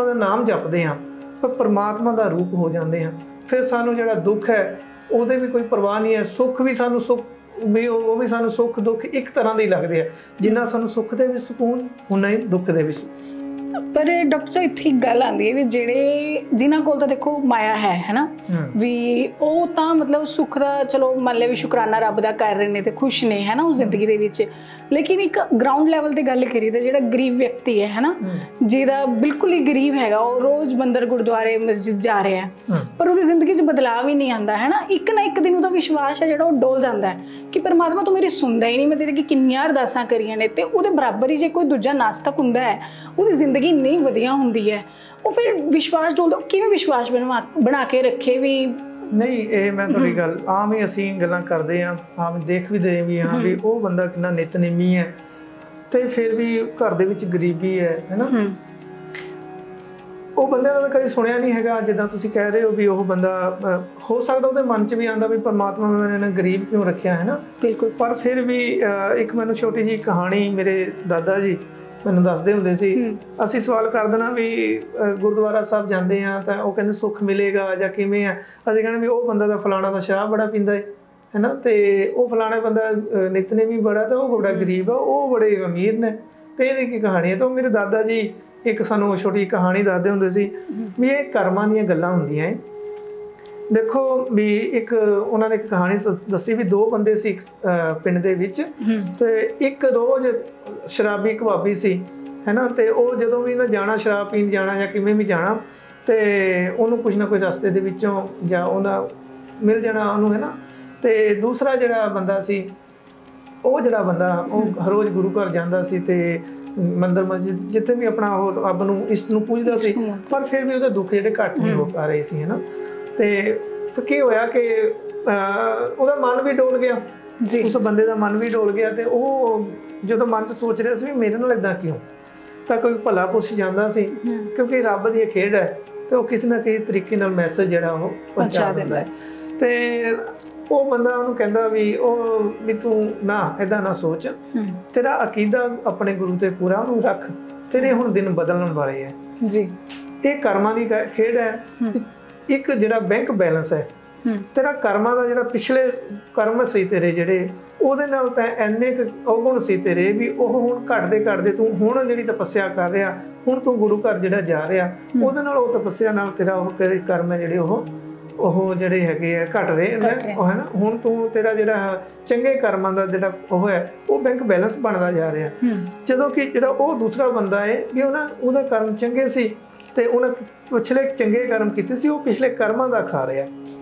ਦਾ ਨਾਮ ਜਪਦੇ ਹਾਂ ਤਾਂ ਪਰਮਾਤਮਾ ਦਾ ਰੂਪ ਹੋ ਜਾਂਦੇ ਹਾਂ। ਫਿਰ ਸਾਨੂੰ ਜਿਹੜਾ ਦੁੱਖ ਹੈ ਉਹਦੇ ਵੀ ਕੋਈ ਪਰਵਾਹ ਨਹੀਂ ਹੈ, ਸੁੱਖ ਵੀ ਸਾਨੂੰ ਉਹ ਵੀ ਸਾਨੂੰ ਸੁੱਖ ਦੁੱਖ ਇੱਕ ਤਰ੍ਹਾਂ ਦੇ ਹੀ ਲੱਗਦੇ ਆ। ਜਿੰਨਾ ਸਾਨੂੰ ਸੁੱਖ ਦੇ ਵਿੱਚ ਸਕੂਨ, ਉਨਾ ਹੀ ਦੁੱਖ ਦੇ ਵਿੱਚ। ਪਰ ਡਾਕਟਰ ਸਾਹਿਬ ਇੱਥੇ ਇੱਕ ਗੱਲ ਆਉਂਦੀ ਹੈ ਵੀ ਜਿਨ੍ਹਾਂ ਕੋਲ ਤਾਂ ਦੇਖੋ ਮਾਇਆ ਹੈ ਨਾ, ਵੀ ਉਹ ਤਾਂ ਮਤਲਬ ਸੁੱਖ ਦਾ ਚਲੋ ਮੰਨ ਲਿਆ ਵੀ ਸ਼ੁਕਰਾਨਾ ਰੱਬ ਦਾ ਕਰ ਰਹੇ ਨੇ ਤੇ ਖੁਸ਼ ਨੇ, ਹੈ ਨਾ, ਉਸ ਜ਼ਿੰਦਗੀ ਦੇ ਵਿੱਚ। ਲੇਕਿਨ ਇੱਕ ਗਰਾਊਂਡ ਲੈਵਲ ਤੇ ਗੱਲ ਕਰੀਏ ਤਾਂ ਜਿਹੜਾ ਗਰੀਬ ਵਿਅਕਤੀ ਹੈ ਨਾ, ਜਿਹਦਾ ਬਿਲਕੁਲ ਹੀ ਗਰੀਬ ਹੈਗਾ, ਉਹ ਰੋਜ਼ ਮੰਦਰ ਗੁਰਦੁਆਰੇ ਮਸਜਿਦ ਜਾ ਰਿਹਾ ਪਰ ਉਹਦੀ ਜ਼ਿੰਦਗੀ 'ਚ ਬਦਲਾਅ ਵੀ ਨਹੀਂ ਆਉਂਦਾ, ਹੈ ਨਾ। ਇੱਕ ਨਾ ਇੱਕ ਦਿਨ ਉਹਦਾ ਵਿਸ਼ਵਾਸ ਹੈ ਜਿਹੜਾ ਉਹ ਡੋਲ ਜਾਂਦਾ ਹੈ ਕਿ ਪਰਮਾਤਮਾ ਤੂੰ ਮੇਰੀ ਸੁਣਦਾ ਹੀ ਨਹੀਂ, ਮੈਂ ਤੇਰੇ ਅੱਗੇ ਕਿੰਨੀਆਂ ਅਰਦਾਸਾਂ ਕਰੀਆਂ ਨੇ। ਤੇ ਉਹਦੇ ਬਰਾਬਰ ਹੀ ਜੇ ਕੋਈ ਦੂਜਾ ਨਾਸਤਕ ਹੁੰਦਾ ਹੈ, ਉਹਦੀ ਜ਼ਿੰਦਗੀ ਇੰਨੀ ਵਧੀਆ ਹੁੰਦੀ ਹੈ, ਉਹ ਫਿਰ ਵਿਸ਼ਵਾਸ ਡੋਲਦਾ। ਕਿਵੇਂ ਵਿਸ਼ਵਾਸ ਬਣਾ ਕੇ ਰੱਖੇ ਵੀ ਨਹੀਂ? ਇਹ ਮੈਂ ਤੁਹਾਡੀ ਗੱਲ ਆਮ ਹੀ ਅਸੀਂ ਗੱਲਾਂ ਕਰਦੇ ਹਾਂ, ਆਮ ਦੇਖ ਵੀ ਦੇ ਵੀ ਹਾਂ ਵੀ ਉਹ ਬੰਦਾ ਕਿੰਨਾ ਨਿਤਨੇਮੀ ਹੈ ਤੇ ਫਿਰ ਵੀ ਘਰ ਦੇ ਵਿੱਚ ਗਰੀਬੀ ਹੈ ਨਾ। ਉਹ ਬੰਦਿਆਂ ਦਾ ਕਦੇ ਸੁਣਿਆ ਨਹੀਂ ਹੈਗਾ। ਜਿੱਦਾਂ ਤੁਸੀਂ ਕਹਿ ਰਹੇ ਹੋ ਵੀ ਉਹ ਬੰਦਾ ਹੋ ਸਕਦਾ ਉਹਦੇ ਮਨ 'ਚ ਵੀ ਆਉਂਦਾ ਵੀ ਪਰਮਾਤਮਾ ਨੇ ਗਰੀਬ ਕਿਉਂ ਰੱਖਿਆ, ਹੈ ਨਾ। ਬਿਲਕੁਲ। ਪਰ ਫਿਰ ਵੀ ਇੱਕ ਮੈਨੂੰ ਛੋਟੀ ਜਿਹੀ ਕਹਾਣੀ ਮੇਰੇ ਦਾਦਾ ਜੀ ਮੈਨੂੰ ਦੱਸਦੇ ਹੁੰਦੇ ਸੀ। ਅਸੀਂ ਸਵਾਲ ਕਰ ਦੇਣਾ ਵੀ ਗੁਰਦੁਆਰਾ ਸਾਹਿਬ ਜਾਂਦੇ ਹਾਂ ਤਾਂ ਉਹ ਕਹਿੰਦੇ ਸੁੱਖ ਮਿਲੇਗਾ ਜਾਂ ਕਿਵੇਂ ਆ। ਅਸੀਂ ਕਹਿੰਦੇ ਵੀ ਉਹ ਬੰਦਾ ਤਾਂ ਫਲਾਣਾ ਦਾ ਸ਼ਰਾਬ ਬੜਾ ਪੀਂਦਾ ਹੈ ਨਾ, ਤੇ ਉਹ ਫਲਾਣਾ ਬੰਦਾ ਨਿਤਨੇਮੀ ਬੜਾ ਤਾਂ ਉਹ ਬੜਾ ਗਰੀਬ ਆ, ਉਹ ਬੜੇ ਅਮੀਰ ਨੇ। ਤੇ ਇਹਦੀ ਕੀ ਕਹਾਣੀ ਹੈ? ਤਾਂ ਮੇਰੇ ਦਾਦਾ ਜੀ ਇੱਕ ਸਾਨੂੰ ਛੋਟੀ ਕਹਾਣੀ ਦੱਸਦੇ ਹੁੰਦੇ ਸੀ ਵੀ ਇਹ ਕਰਮਾਂ ਦੀਆਂ ਗੱਲਾਂ ਹੁੰਦੀਆਂ ਹੈ। ਦੇਖੋ ਵੀ ਇੱਕ ਉਹਨਾਂ ਨੇ ਇੱਕ ਕਹਾਣੀ ਦੱਸੀ ਵੀ 2 ਬੰਦੇ ਸੀ ਪਿੰਡ ਦੇ ਵਿੱਚ ਤੇ ਇੱਕ ਰੋਜ਼ ਸ਼ਰਾਬੀ ਕਬਾਬੀ ਸੀ ਹੈ ਨਾ। ਤੇ ਉਹ ਜਦੋਂ ਵੀ ਨਾ ਜਾਣਾ ਸ਼ਰਾਬ ਪੀਣ ਜਾਣਾ ਜਾਂ ਕਿਵੇਂ ਵੀ ਜਾਣਾ ਤੇ ਉਹਨੂੰ ਕੁਝ ਨਾ ਕੁਝ ਰਸਤੇ ਦੇ ਵਿੱਚੋਂ ਜਾਂ ਉਹਦਾ ਮਿਲ ਜਾਣਾ ਉਹਨੂੰ ਹੈ ਨਾ। ਤੇ ਦੂਸਰਾ ਜਿਹੜਾ ਬੰਦਾ ਸੀ ਉਹ ਜਿਹੜਾ ਬੰਦਾ ਉਹ ਹਰ ਰੋਜ਼ ਗੁਰੂ ਘਰ ਜਾਂਦਾ ਸੀ ਤੇ ਮੰਦਰ ਮਸਜਿਦ ਜਿੱਥੇ ਵੀ ਆਪਣਾ ਉਹ ਰੱਬ ਨੂੰ ਇਸ਼ਟ ਨੂੰ ਪੂਜਦਾ ਸੀ, ਪਰ ਫਿਰ ਵੀ ਉਹਦੇ ਦੁੱਖ ਜਿਹੜੇ ਘੱਟ ਨਹੀਂ ਹੋ ਪਾ ਰਹੇ ਸੀ ਹੈ ਨਾ। ਤੇ ਕੀ ਹੋਇਆ ਕਿ ਉਹਦਾ ਮਨ ਵੀ ਡੋਲ ਗਿਆ ਜੀ, ਉਸ ਬੰਦੇ ਦਾ ਮਨ ਵੀ ਡੋਲ ਗਿਆ। ਤੇ ਉਹ ਜਦੋਂ ਮਨ 'ਚ ਸੋਚ ਰਿਹਾ ਸੀ ਵੀ ਮੇਰੇ ਨਾਲ ਇਦਾਂ ਕਿਉਂ, ਤਾਂ ਕੋਈ ਭਲਾ ਪੁਰਸ਼ ਜਾਂਦਾ ਸੀ ਕਿਉਂਕਿ ਰੱਬ ਦੀ ਖੇਡ ਹੈ ਤੇ ਉਹ ਕਿਸੇ ਨਾ ਕਿਸੇ ਤਰੀਕੇ ਨਾਲ ਮੈਸੇਜ ਜਿਹੜਾ ਉਹ ਪਹੁੰਚਾ ਦਿੰਦਾ ਹੈ। ਤੇ ਉਹ ਬੰਦਾ ਉਹਨੂੰ ਕਹਿੰਦਾ ਵੀ ਤੂੰ ਨਾ ਇਦਾਂ ਨਾ ਸੋਚ, ਤੇਰਾ ਅਕੀਦਾ ਆਪਣੇ ਗੁਰੂ ਤੇ ਪੂਰਾ ਉਹਨੂੰ ਰੱਖ, ਤੇਰੇ ਹੁਣ ਦਿਨ ਬਦਲਣ ਵਾਲੇ ਹੈ ਜੀ। ਇਹ ਕਰਮਾਂ ਦੀ ਖੇਡ ਹੈ। ਇੱਕ ਜਿਹੜਾ ਬੈਂਕ ਬੈਲੈਂਸ ਹੈ ਤੇਰਾ ਕਰਮਾਂ ਦਾ, ਜਿਹੜਾ ਪਿਛਲੇ ਕਰਮ ਸੀ ਤੇਰੇ ਜਿਹੜੇ ਉਹਦੇ ਨਾਲ ਤਾਂ ਇੰਨੇ ਕੁ ਔਗੁਣ ਸੀ ਤੇਰੇ ਵੀ ਉਹ ਹੁਣ ਘਟਦੇ ਤੂੰ ਹੁਣ ਜਿਹੜੀ ਤਪੱਸਿਆ ਕਰ ਰਿਹਾ, ਹੁਣ ਤੂੰ ਗੁਰੂ ਘਰ ਜਿਹੜਾ ਜਾ ਰਿਹਾ ਉਹਦੇ ਨਾਲ ਉਹ ਤਪੱਸਿਆ ਨਾਲ ਤੇਰਾ ਉਹ ਕਰਮ ਹੈ ਜਿਹੜੇ ਉਹ ਜਿਹੜੇ ਹੈਗੇ ਆ ਘਟ ਰਹੇ ਨੇ ਉਹ ਹੈ ਨਾ। ਹੁਣ ਤੂੰ ਤੇਰਾ ਜਿਹੜਾ ਚੰਗੇ ਕਰਮਾਂ ਦਾ ਜਿਹੜਾ ਉਹ ਹੈ ਉਹ ਬੈਂਕ ਬੈਲੈਂਸ ਬਣਦਾ ਜਾ ਰਿਹਾ, ਜਦੋਂ ਕਿ ਜਿਹੜਾ ਉਹ ਦੂਸਰਾ ਬੰਦਾ ਹੈ ਵੀ ਉਹਦਾ ਕਰਮ ਚੰਗੇ ਸੀ ਤੇ ਉਹਨੇ ਪਿਛਲੇ ਚੰਗੇ ਕਰਮ ਕੀਤੇ ਸੀ, ਉਹ ਪਿਛਲੇ ਕਰਮਾਂ ਦਾ ਖਾ ਰਿਹਾ।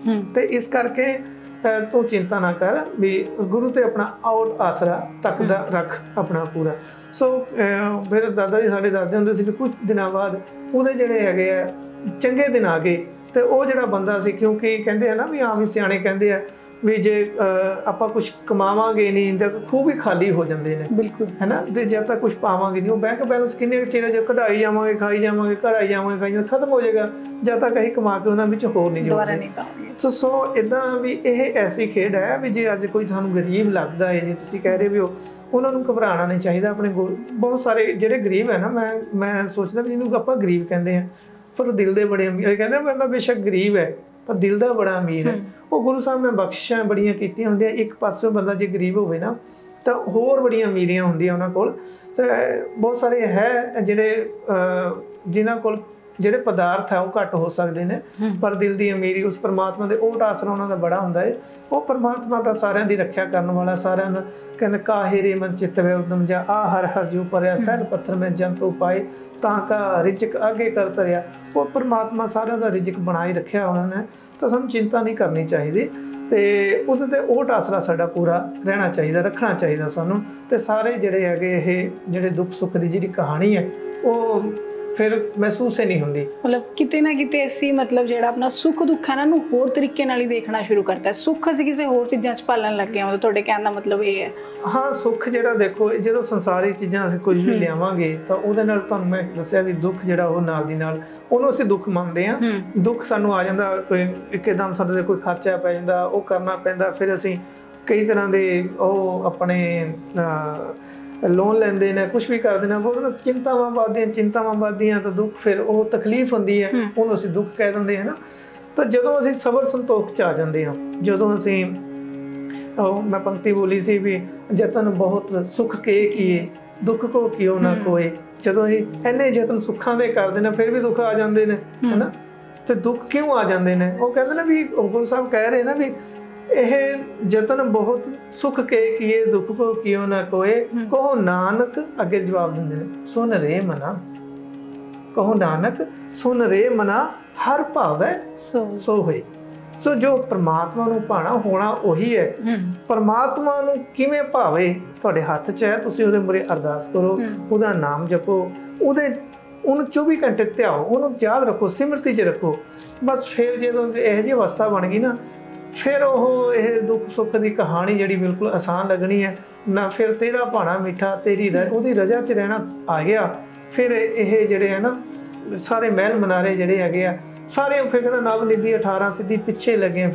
ਤੇ ਇਸ ਕਰਕੇ ਤੂੰ ਚਿੰਤਾ ਨਾ ਕਰ ਵੀ ਗੁਰੂ ਤੇ ਆਪਣਾ ਆਊਟ ਆਸਰਾ ਤੱਕਦਾ ਰੱਖ ਆਪਣਾ ਪੂਰਾ। ਸੋ ਫਿਰ ਦਾਦਾ ਜੀ ਸਾਡੇ ਦੱਸਦੇ ਹੁੰਦੇ ਸੀ ਵੀ ਕੁਝ ਦਿਨਾਂ ਬਾਅਦ ਉਹਦੇ ਜਿਹੜੇ ਹੈਗੇ ਆ ਚੰਗੇ ਦਿਨ ਆ ਗਏ। ਤੇ ਉਹ ਜਿਹੜਾ ਬੰਦਾ ਸੀ, ਕਿਉਂਕਿ ਕਹਿੰਦੇ ਆ ਨਾ ਵੀ ਆਮ ਹੀ ਸਿਆਣੇ ਕਹਿੰਦੇ ਆ ਵੀ ਜੇ ਆਪਾਂ ਕੁਝ ਕਮਾਵਾਂਗੇ ਨਹੀਂ ਤਾਂ ਖੂਹ ਵੀ ਖਾਲੀ ਹੋ ਜਾਂਦੇ ਨੇ, ਬਿਲਕੁਲ ਹੈ ਨਾ। ਤੇ ਜਦ ਤੱਕ ਕੁਝ ਪਾਵਾਂਗੇ ਨਹੀਂ ਉਹ ਬੈਂਕ ਬੈਲੈਂਸ ਕਿੰਨੇ ਚਿਰ ਜੇ ਕਢਾਈ ਜਾਵਾਂਗੇ ਖਾਈ ਜਾਵਾਂਗੇ ਕਢਾਈ ਜਾਵਾਂਗੇ ਖਤਮ ਹੋ ਜਾਏਗਾ ਜਦ ਤੱਕ ਅਸੀਂ ਕਮਾ ਕੇ ਉਹਨਾਂ ਵਿੱਚ ਹੋਰ ਨਹੀਂ ਜੋੜਦੇ। ਸੋ ਇਦਾਂ ਵੀ ਇਹ ਐਸੀ ਖੇਡ ਹੈ ਵੀ ਜੇ ਅੱਜ ਕੋਈ ਸਾਨੂੰ ਗਰੀਬ ਲੱਗਦਾ ਹੈ, ਜੇ ਤੁਸੀਂ ਕਹਿ ਰਹੇ ਵੀ ਉਹਨਾਂ ਨੂੰ ਘਬਰਾਉਣਾ ਨਹੀਂ ਚਾਹੀਦਾ। ਆਪਣੇ ਬਹੁਤ ਸਾਰੇ ਜਿਹੜੇ ਗਰੀਬ ਹੈ ਨਾ, ਮੈਂ ਸੋਚਦਾ ਵੀ ਜਿਹਨੂੰ ਆਪਾਂ ਗਰੀਬ ਕਹਿੰਦੇ ਆ ਪਰ ਦਿਲ ਦੇ ਬੜੇ ਅਮੀਰ ਕਹਿੰਦੇ ਬੰਦਾ ਬੇਸ਼ੱਕ ਗਰੀਬ ਹੈ ਪਰ ਦਿਲ ਦਾ ਬੜਾ ਅਮੀਰ ਹੈ। ਉਹ ਗੁਰੂ ਸਾਹਿਬ ਨੇ ਬਖਸ਼ਿਸ਼ਾਂ ਬੜੀਆਂ ਕੀਤੀਆਂ ਹੁੰਦੀਆਂ। ਇੱਕ ਪਾਸੇ ਬੰਦਾ ਜੇ ਗਰੀਬ ਹੋਵੇ ਨਾ ਤਾਂ ਹੋਰ ਬੜੀਆਂ ਅਮੀਰੀਆਂ ਹੁੰਦੀਆਂ ਉਹਨਾਂ ਕੋਲ। ਤੇ ਬਹੁਤ ਸਾਰੇ ਹੈ ਜਿਹੜੇ ਜਿਨ੍ਹਾਂ ਕੋਲ ਜਿਹੜੇ ਪਦਾਰਥ ਹੈ ਉਹ ਘੱਟ ਹੋ ਸਕਦੇ ਨੇ ਪਰ ਦਿਲ ਦੀ ਅਮੀਰੀ ਉਸ ਪਰਮਾਤਮਾ ਦੇ ਓਟ ਆਸਰਾ ਉਹਨਾਂ ਦਾ ਬੜਾ ਹੁੰਦਾ ਹੈ। ਉਹ ਪਰਮਾਤਮਾ ਦਾ ਸਾਰਿਆਂ ਦੀ ਰੱਖਿਆ ਕਰਨ ਵਾਲਾ, ਸਾਰਿਆਂ ਨੂੰ ਕਹਿੰਦੇ ਕਾਹੇ ਰੇ ਮਨ ਚਿੱਤ ਵੇ ਉਦਮ ਜਾ ਆ ਹਰ ਹਰ ਜੋ ਪਰਿਆ ਸਹਿਲ ਪੱਥਰ ਮੈਂ ਜੰਤੂ ਪਾਏ ਤਾਂ ਕਾ ਰਿਜਕ ਅੱਗੇ ਕਰ ਤਰਿਆ। ਉਹ ਪਰਮਾਤਮਾ ਸਾਰਿਆਂ ਦਾ ਰਿਜਕ ਬਣਾਈ ਰੱਖਿਆ ਉਹਨਾਂ ਨੇ, ਤਾਂ ਸਾਨੂੰ ਚਿੰਤਾ ਨਹੀਂ ਕਰਨੀ ਚਾਹੀਦੀ ਤੇ ਉਹਦੇ ਤੇ ਓਟ ਆਸਰਾ ਸਾਡਾ ਪੂਰਾ ਰਹਿਣਾ ਚਾਹੀਦਾ, ਰੱਖਣਾ ਚਾਹੀਦਾ ਸਾਨੂੰ। ਤੇ ਸਾਰੇ ਜਿਹੜੇ ਹੈਗੇ ਇਹ ਜਿਹੜੇ ਦੁੱਖ ਸੁੱਖ ਦੀ ਜਿਹੜੀ ਕਹਾਣੀ ਹੈ ਉਹ ਫਿਰ ਮਹਿਸੂਸ ਹੀ ਨਹੀਂ ਹੁੰਦੀ। ਮਤਲਬ ਕਿਤੇ ਨਾ ਕਿਤੇ ਅਸੀਂ ਜਿਹੜਾ ਆਪਣਾ ਸੁੱਖ ਦੁੱਖ ਹੈ ਨਾ ਨੂੰ ਹੋਰ ਤਰੀਕੇ ਨਾਲ ਹੀ ਦੇਖਣਾ ਸ਼ੁਰੂ ਕਰਤਾ। ਸੁੱਖ ਅਸੀਂ ਕਿਸੇ ਹੋਰ ਚੀਜ਼ਾਂ 'ਚ ਪਾਲਣ ਲੱਗੇ ਹਾਂ। ਤੁਹਾਡੇ ਕਹਿਣ ਦਾ ਮਤਲਬ ਇਹ ਹੈ? ਹਾਂ, ਸੁੱਖ ਜਿਹੜਾ ਦੇਖੋ ਜਦੋਂ ਸੰਸਾਰੀ ਚੀਜ਼ਾਂ ਅਸੀਂ ਕੁਝ ਵੀ ਲਿਆਵਾਂਗੇ ਤਾਂ ਉਹਦੇ ਨਾਲ ਤੁਹਾਨੂੰ ਮੈਂ ਦੱਸਿਆ ਵੀ ਦੁੱਖ ਜਿਹੜਾ ਉਹ ਨਾਲ ਦੀ ਨਾਲ ਉਹਨੂੰ ਅਸੀਂ ਦੁੱਖ ਮੰਨਦੇ ਹਾਂ। ਦੁੱਖ ਸਾਨੂੰ ਆ ਜਾਂਦਾ, ਕੋਈ ਇੱਕਦਮ ਸਾਡੇ ਤੇ ਕੋਈ ਖਰਚਾ ਪੈ ਜਾਂਦਾ, ਉਹ ਕਰਨਾ ਪੈਂਦਾ। ਫਿਰ ਅਸੀਂ ਕਈ ਤਰ੍ਹਾਂ ਦੇ ਉਹ ਆਪਣੇ ਲੋਨ ਲੈਂਦੇ ਨੇ, ਕੁਛ ਵੀ ਕਰਦੇ ਨੇ, ਉਹਦੇ ਨਾਲ ਚਿੰਤਾਵਾਂ ਵੱਧਦੀਆਂ ਤਾਂ ਦੁੱਖ, ਫਿਰ ਉਹ ਤਕਲੀਫ ਹੁੰਦੀ ਹੈ ਉਹਨੂੰ ਅਸੀਂ ਦੁੱਖ ਕਹਿ ਦਿੰਦੇ ਹਾਂ ਨਾ। ਤਾਂ ਜਦੋਂ ਅਸੀਂ ਸਬਰ ਸੰਤੋਖ 'ਚ ਆ ਜਾਂਦੇ ਹਾਂ, ਜਦੋਂ ਅਸੀਂ ਮੈਂ ਪੰਕਤੀ ਬੋਲੀ ਸੀ ਵੀ ਯਤਨ ਬਹੁਤ ਸੁੱਖ ਕੇ ਕੀਏ ਦੁੱਖ ਕੋ ਕਿਉ ਨਾ ਕੋਏ। ਜਦੋਂ ਅਸੀਂ ਇੰਨੇ ਯਤਨ ਸੁੱਖਾਂ ਦੇ ਕਰਦੇ ਨੇ ਫਿਰ ਵੀ ਦੁੱਖ ਆ ਜਾਂਦੇ ਨੇ ਹੈ ਨਾ। ਤੇ ਦੁੱਖ ਕਿਉਂ ਆ ਜਾਂਦੇ ਨੇ? ਉਹ ਕਹਿੰਦੇ ਨੇ ਵੀ ਗੁਰੂ ਸਾਹਿਬ ਕਹਿ ਰਹੇ ਨਾ ਵੀ ਇਹ ਯਤਨ ਬਹੁਤ ਸੁੱਖ ਕੇ ਕੀਏ ਦੁੱਖ ਕੋ ਕਿਉ ਨਾ ਕੋਏ। ਕਹੋ ਨਾਨਕ, ਅੱਗੇ ਜਵਾਬ ਦਿੰਦੇ ਨੇ, ਸੁਨ ਰੇ ਮਨਾ, ਕਹੋ ਨਾਨਕ ਸੁਨ ਰੇ ਮਨਾ ਹਰ ਭਾਵੈ ਸੋ ਹੋਏ। ਸੋ ਜੋ ਪਰਮਾਤਮਾ ਨੂੰ ਭਾਣਾ ਹੋਣਾ ਉਹੀ ਹੈ। ਪਰਮਾਤਮਾ ਨੂੰ ਕਿਵੇਂ ਭਾਵੇ ਤੁਹਾਡੇ ਹੱਥ 'ਚ ਹੈ। ਤੁਸੀਂ ਉਹਦੇ ਮੂਹਰੇ ਅਰਦਾਸ ਕਰੋ, ਉਹਦਾ ਨਾਮ ਜਪੋ, ਉਹਨੂੰ 24 ਘੰਟੇ ਧਿਆਓ, ਉਹਨੂੰ ਯਾਦ ਰੱਖੋ, ਸਿਮਰਤੀ 'ਚ ਰੱਖੋ। ਬਸ ਫਿਰ ਜਦੋਂ ਇਹੋ ਜਿਹੀ ਅਵਸਥਾ ਬਣ ਗਈ ਨਾ, ਫਿਰ ਉਹ ਇਹ ਦੁੱਖ ਸੁੱਖ ਦੀ ਕਹਾਣੀ ਜਿਹੜੀ ਬਿਲਕੁਲ ਆਸਾਨ ਲੱਗਣੀ ਹੈ ਨਾ। ਫਿਰ ਤੇਰਾ ਭਾਣਾ ਮਿੱਠਾ, ਤੇਰੀ ਉਹਦੀ ਰਜ਼ਾ 'ਚ ਰਹਿਣਾ ਆ ਗਿਆ। ਫਿਰ ਇਹ ਜਿਹੜੇ ਹੈ ਨਾ ਸਾਰੇ ਮਹਿਲ ਮਨਾਰੇ ਜਿਹੜੇ ਹੈਗੇ ਆ ਸਾਰੇ ਫਿਰ ਕਹਿੰਦਾ ਨਵ ਨਿਧੀ 18 ਸਿੱਧੀ ਪਿੱਛੇ ਲੱਗੇ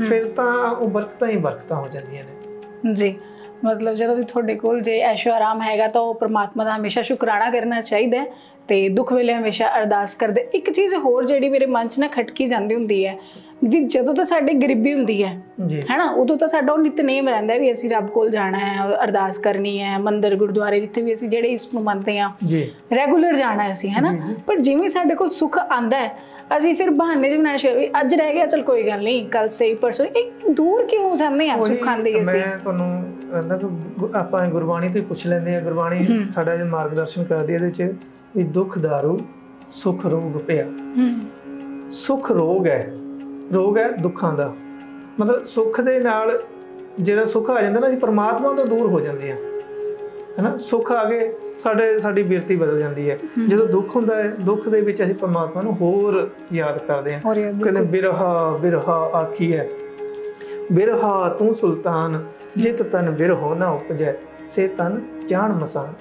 ਫਿਰ ਤਾਂ ਉਹ ਬਰਕਤਾਂ ਹੀ ਬਰਕਤਾਂ ਹੋ ਜਾਂਦੀਆਂ ਨੇ ਜੀ। ਮਤਲਬ ਜਦੋਂ ਵੀ ਤੁਹਾਡੇ ਕੋਲ ਜੇ ਐਸ਼ੋ ਆਰਾਮ ਹੈਗਾ ਤਾਂ ਉਹ ਪਰਮਾਤਮਾ ਦਾ ਹਮੇਸ਼ਾ ਸ਼ੁਕਰਾਨਾ ਕਰਨਾ ਚਾਹੀਦਾ ਤੇ ਦੁੱਖ ਵੇਲੇ ਹਮੇਸ਼ਾ ਅਰਦਾਸ ਕਰਦੇ। ਇੱਕ ਚੀਜ਼ ਹੋਰ ਜਿਹੜੀ ਮੇਰੇ ਮਨ 'ਚ ਨਾ ਖਟਕੀ ਜਾਂਦੀ ਹੁੰਦੀ ਹੈ ਵੀ ਜਦੋਂ ਤਾਂ ਸਾਡੀ ਗਰੀਬੀ ਹੁੰਦੀ ਹੈ ਹੈਨਾ, ਉਦੋਂ ਤਾਂ ਸਾਡਾ ਉਹ ਨਿਤਨੇਮ ਰਹਿੰਦਾ ਵੀ ਅਸੀਂ ਰੱਬ ਕੋਲ ਜਾਣਾ ਹੈ, ਅਰਦਾਸ ਕਰਨੀ ਹੈ, ਮੰਦਿਰ ਗੁਰਦੁਆਰੇ ਜਿੱਥੇ ਵੀ ਅਸੀਂ ਜਿਹੜੇ ਇਸ ਨੂੰ ਮੰਨਦੇ ਹਾਂ ਰੈਗੂਲਰ ਜਾਣਾ ਅਸੀਂ ਹੈਨਾ। ਪਰ ਜਿਵੇਂ ਸਾਡੇ ਕੋਲ ਸੁੱਖ ਆਂਦਾ ਹੈ ਅਸੀਂ ਫਿਰ ਬਹਾਨੇ ਚ ਬਣਾਉਣੇ ਸ਼ੁਰੂ ਵੀ ਅੱਜ ਰਹਿ ਗਿਆ ਚਲ ਕੋਈ ਗੱਲ ਨਹੀਂ ਕੱਲ ਸਹੀ ਪਰਸੋਂ ਇੱਕ ਦੂਰ ਕਿਉਂ ਹੋ ਜਾਂਦੇ ਆ ਸੁੱਖਾਂ ਦੇ ਅਸੀਂ। ਮੈਂ ਤੁਹਾਨੂੰ ਆਪਾਂ ਗੁਰਬਾਣੀ ਤੋਂ ਹੀ ਪੁੱਛ ਲੈਂਦੇ ਆ, ਗੁਰਬਾਣੀ ਸਾਡਾ ਜੇ ਮਾਰਗਦਰਸ਼ਨ ਕਰਦੀ ਇਹਦੇ ਚ ਵੀ ਦੁੱਖ ਦਾਰੂ ਸੁੱਖ ਰੋਗ ਪਿਆ। ਸੁੱਖ ਰੋਗ ਹੈ ਦੁੱਖਾਂ ਦਾ, ਮਤਲਬ ਸੁੱਖ ਦੇ ਨਾਲ ਜਿਹੜਾ ਸੁੱਖ ਆ ਜਾਂਦਾ ਨਾ ਅਸੀਂ ਪਰਮਾਤਮਾ ਤੋਂ ਦੂਰ ਹੋ ਜਾਂਦੇ ਆ, ਹੈਨਾ। ਸੁੱਖ ਆ ਗਏ ਸਾਡੀ ਬਿਰਤੀ ਬਦਲ ਜਾਂਦੀ ਹੈ। ਜਦੋਂ ਦੁੱਖ ਹੁੰਦਾ ਹੈ ਦੁੱਖ ਦੇ ਵਿੱਚ ਅਸੀਂ ਪਰਮਾਤਮਾ ਨੂੰ ਹੋਰ ਯਾਦ ਕਰਦੇ ਹਾਂ। ਕਹਿੰਦੇ ਬਿਰਹਾ ਆਖੀ ਹੈ ਬਿਰਹਾ ਤੂੰ ਸੁਲਤਾਨ, ਜਿਤ ਤਨ ਬਿਰਹੋ ਨਾ ਉਪਜੈ ਸੇ ਤਨ ਜਾਣ ਮਸਾਨ।